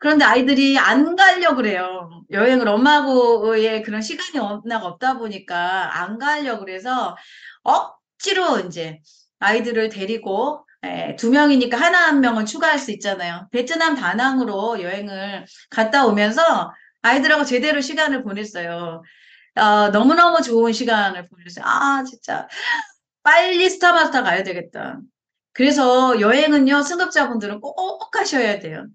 그런데 아이들이 안 가려고 그래요. 여행을 엄마하고의 그런 시간이 워낙 없다 보니까 안 가려고 그래서 억지로 이제 아이들을 데리고 두 명이니까 하나 한 명은 추가할 수 있잖아요. 베트남 다낭으로 여행을 갔다 오면서 아이들하고 제대로 시간을 보냈어요. 너무너무 좋은 시간을 보냈어요. 아, 진짜. 빨리 스타마스터 가야 되겠다. 그래서 여행은요, 승급자분들은 꼭 하셔야 돼요.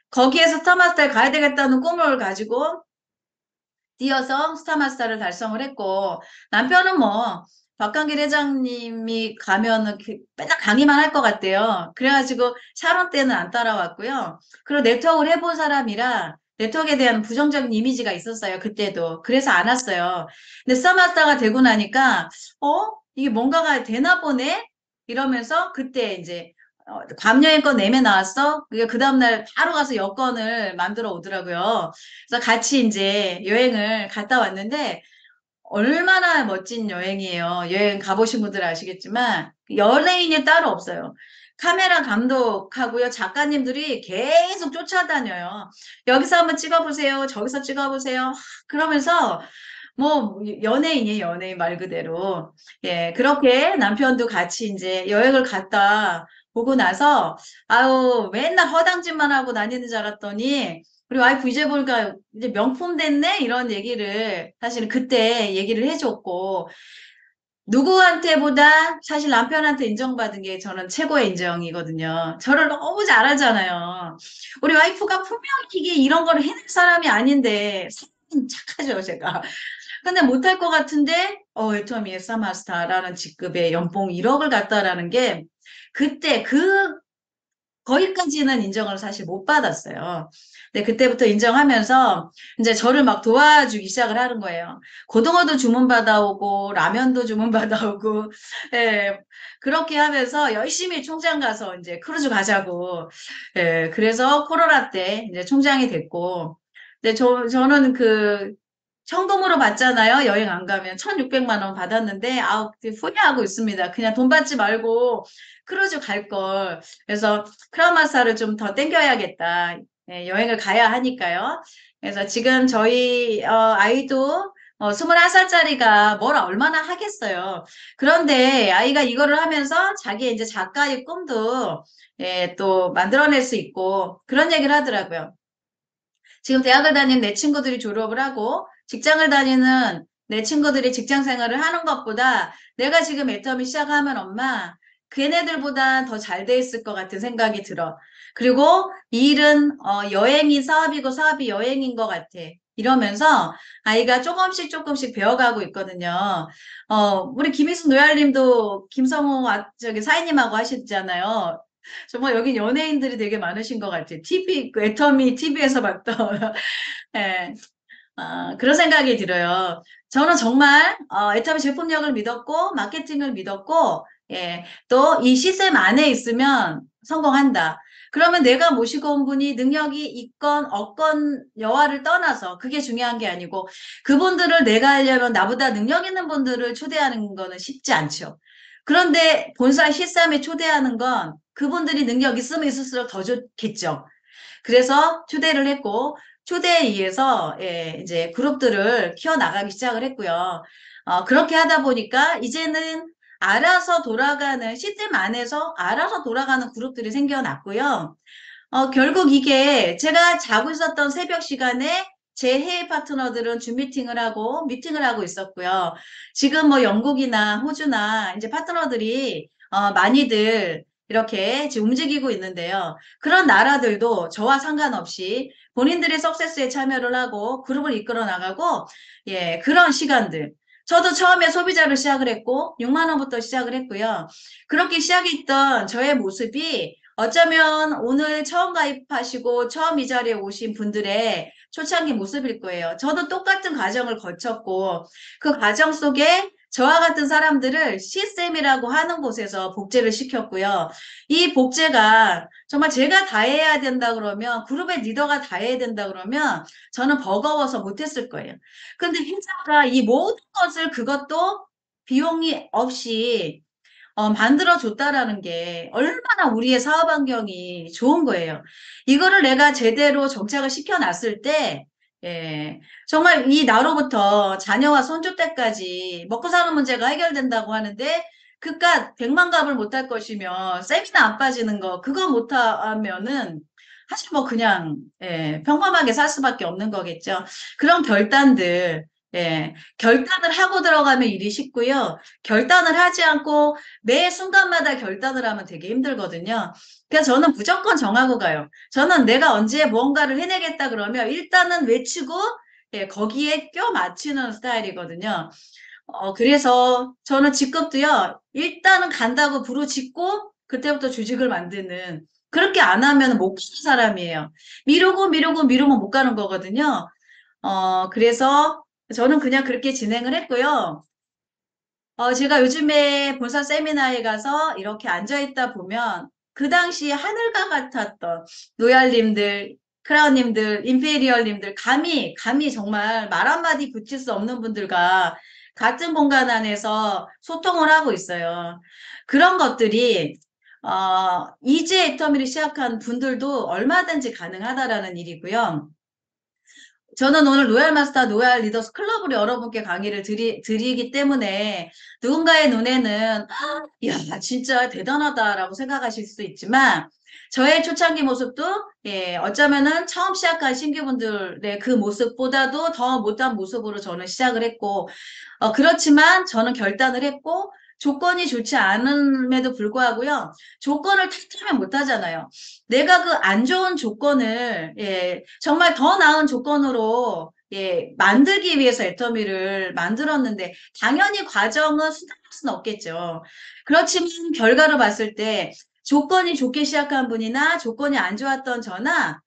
거기에서 스타마스터에 가야 되겠다는 꿈을 가지고 뛰어서 스타마스터를 달성을 했고, 남편은 뭐, 박강길 회장님이 가면은 맨날 강의만 할 것 같대요. 그래가지고 샤론 때는 안 따라왔고요. 그리고 네트워크를 해본 사람이라 네트워크에 대한 부정적인 이미지가 있었어요. 그때도. 그래서 안 왔어요. 근데 스타마스터가 되고 나니까, 이게 뭔가가 되나 보네? 이러면서 그때 이제 밤여행권 내매 나왔어? 그게 그 다음날 바로 가서 여권을 만들어 오더라고요. 그래서 같이 이제 여행을 갔다 왔는데 얼마나 멋진 여행이에요. 여행 가보신 분들 아시겠지만 연예인이 따로 없어요. 카메라 감독하고요. 작가님들이 계속 쫓아다녀요. 여기서 한번 찍어보세요. 저기서 찍어보세요. 그러면서 뭐 연예인이에요. 연예인 말 그대로. 예, 그렇게 남편도 같이 이제 여행을 갔다 보고 나서 아유 맨날 허당짓만 하고 다니는 줄 알았더니 우리 와이프 이제 보니까 이제 명품 됐네 이런 얘기를 사실은 그때 얘기를 해줬고 누구한테보다 사실 남편한테 인정받은 게 저는 최고의 인정이거든요. 저를 너무 잘하잖아요. 우리 와이프가 분명히 이게 이런 거를 해낼 사람이 아닌데 사람은 착하죠 제가. 근데 못할 것 같은데 애터미 에싸마스타라는 직급의 연봉 1억을 갖다라는 게 그때 거기까지는 인정을 사실 못 받았어요. 근데 그때부터 인정하면서 이제 저를 막 도와주기 시작을 하는 거예요. 고등어도 주문 받아오고 라면도 주문 받아오고 예, 그렇게 하면서 열심히 총장 가서 이제 크루즈 가자고 예, 그래서 코로나 때 이제 총장이 됐고 근데 저는 그 청동으로 받잖아요. 여행 안 가면 1,600만 원 받았는데 아우 후회하고 있습니다. 그냥 돈 받지 말고 크루즈 갈 걸. 그래서 크라마사를 좀 더 땡겨야겠다. 예, 여행을 가야 하니까요. 그래서 지금 저희 아이도 21살짜리가 뭘 얼마나 하겠어요. 그런데 아이가 이거를 하면서 자기 이제 작가의 꿈도 예, 또 만들어낼 수 있고 그런 얘기를 하더라고요. 지금 대학을 다니는 내 친구들이 졸업을 하고 직장을 다니는 내 친구들이 직장 생활을 하는 것보다 내가 지금 애터미 시작하면 엄마, 걔네들보다 더 잘 돼 있을 것 같은 생각이 들어. 그리고 이 일은 여행이 사업이고 사업이 여행인 것 같아. 이러면서 아이가 조금씩 조금씩 배워가고 있거든요. 우리 김희숙 노얄님도 김성호 저기 사인님하고 하셨잖아요. 정말 여기 연예인들이 되게 많으신 것 같아요. TV, 그 애터미 TV에서 봤던. 예. 그런 생각이 들어요. 저는 정말 애터미 제품력을 믿었고 마케팅을 믿었고 예, 또 이 시스템 안에 있으면 성공한다. 그러면 내가 모시고 온 분이 능력이 있건 없건 여하를 떠나서 그게 중요한 게 아니고 그분들을 내가 하려면 나보다 능력 있는 분들을 초대하는 거는 쉽지 않죠. 그런데 본사 시스템에 초대하는 건 그분들이 능력 있으면 있을수록 더 좋겠죠. 그래서 초대를 했고 초대에 의해서 예, 이제 그룹들을 키워나가기 시작을 했고요. 그렇게 하다 보니까 이제는 알아서 돌아가는 시스템 안에서 알아서 돌아가는 그룹들이 생겨났고요. 결국 이게 제가 자고 있었던 새벽 시간에 제 해외 파트너들은 줌 미팅을 하고 있었고요. 지금 뭐 영국이나 호주나 이제 파트너들이 많이들 이렇게 지금 움직이고 있는데요. 그런 나라들도 저와 상관없이 본인들의 석세스에 참여를 하고 그룹을 이끌어 나가고 예, 그런 시간들. 저도 처음에 소비자로 시작을 했고 6만 원부터 시작을 했고요. 그렇게 시작했던 저의 모습이 어쩌면 오늘 처음 가입하시고 처음 이 자리에 오신 분들의 초창기 모습일 거예요. 저도 똑같은 과정을 거쳤고 그 과정 속에 저와 같은 사람들을 CSM이라고 하는 곳에서 복제를 시켰고요. 이 복제가 정말 제가 다 해야 된다 그러면 그룹의 리더가 다 해야 된다 그러면 저는 버거워서 못했을 거예요. 근데 회사가 이 모든 것을 그것도 비용이 없이 만들어줬다라는 게 얼마나 우리의 사업 환경이 좋은 거예요. 이거를 내가 제대로 정착을 시켜놨을 때, 예, 정말 이 나로부터 자녀와 손주 때까지 먹고 사는 문제가 해결된다고 하는데, 그깟 100만 값을 못할 것이며, 세미나 안 빠지는 거, 그거 못하면은, 사실 뭐 그냥, 예, 평범하게 살 수밖에 없는 거겠죠. 그런 결단들, 예, 결단을 하고 들어가면 일이 쉽고요. 결단을 하지 않고 매 순간마다 결단을 하면 되게 힘들거든요. 그래서 저는 무조건 정하고 가요. 저는 내가 언제 무언가를 해내겠다 그러면 일단은 외치고 예, 거기에 껴 맞추는 스타일이거든요. 그래서 저는 직급도요. 일단은 간다고 부르짖고 그때부터 조직을 만드는 그렇게 안 하면 못 가는 사람이에요. 미루고 미루고 미루면 못 가는 거거든요. 그래서 저는 그냥 그렇게 진행을 했고요. 제가 요즘에 본사 세미나에 가서 이렇게 앉아있다 보면 그 당시 하늘과 같았던 노얄님들, 크라운님들, 임페리얼님들, 감히 정말 말 한마디 붙일 수 없는 분들과 같은 공간 안에서 소통을 하고 있어요. 그런 것들이, 이제 애터미를 시작한 분들도 얼마든지 가능하다라는 일이고요. 저는 오늘 로얄 마스터, 로얄 리더스 클럽으로 여러분께 강의를 드리기 때문에 누군가의 눈에는 야, 진짜 대단하다라고 생각하실 수 있지만 저의 초창기 모습도 예, 어쩌면은 처음 시작한 신규분들의 그 모습보다도 더 못한 모습으로 저는 시작을 했고 그렇지만 저는 결단을 했고 조건이 좋지 않음에도 불구하고요. 조건을 탓하면 못하잖아요. 내가 그 안 좋은 조건을 예, 정말 더 나은 조건으로 예, 만들기 위해서 애터미를 만들었는데 당연히 과정은 수단할 수는 없겠죠. 그렇지만 결과로 봤을 때 조건이 좋게 시작한 분이나 조건이 안 좋았던 저나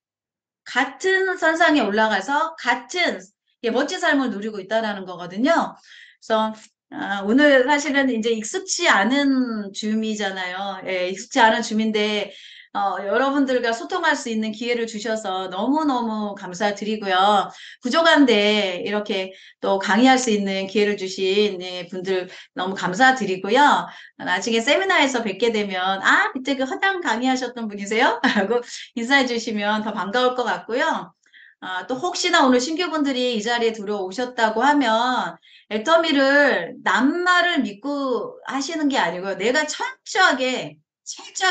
같은 선상에 올라가서 같은 예, 멋진 삶을 누리고 있다라는 거거든요. 그래서 오늘 사실은 이제 익숙치 않은 줌이잖아요. 예, 익숙치 않은 줌인데 여러분들과 소통할 수 있는 기회를 주셔서 너무너무 감사드리고요. 부족한데 이렇게 또 강의할 수 있는 기회를 주신 예, 분들 너무 감사드리고요. 나중에 세미나에서 뵙게 되면 그때 그 허당 강의하셨던 분이세요? 하고 인사해 주시면 더 반가울 것 같고요. 또 혹시나 오늘 신규분들이 이 자리에 들어오셨다고 하면 애터미를 남말을 믿고 하시는 게 아니고요. 내가 철저하게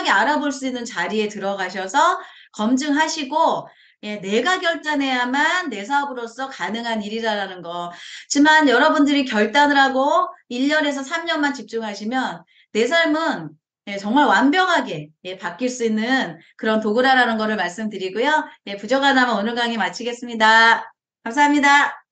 알아볼 수 있는 자리에 들어가셔서 검증하시고 예, 내가 결단해야만 내 사업으로서 가능한 일이라는 거. 하지만 여러분들이 결단을 하고 1년에서 3년만 집중하시면 내 삶은 예, 정말 완벽하게 예, 바뀔 수 있는 그런 도구라는 거를 말씀드리고요. 예, 부족하다면 오늘 강의 마치겠습니다. 감사합니다.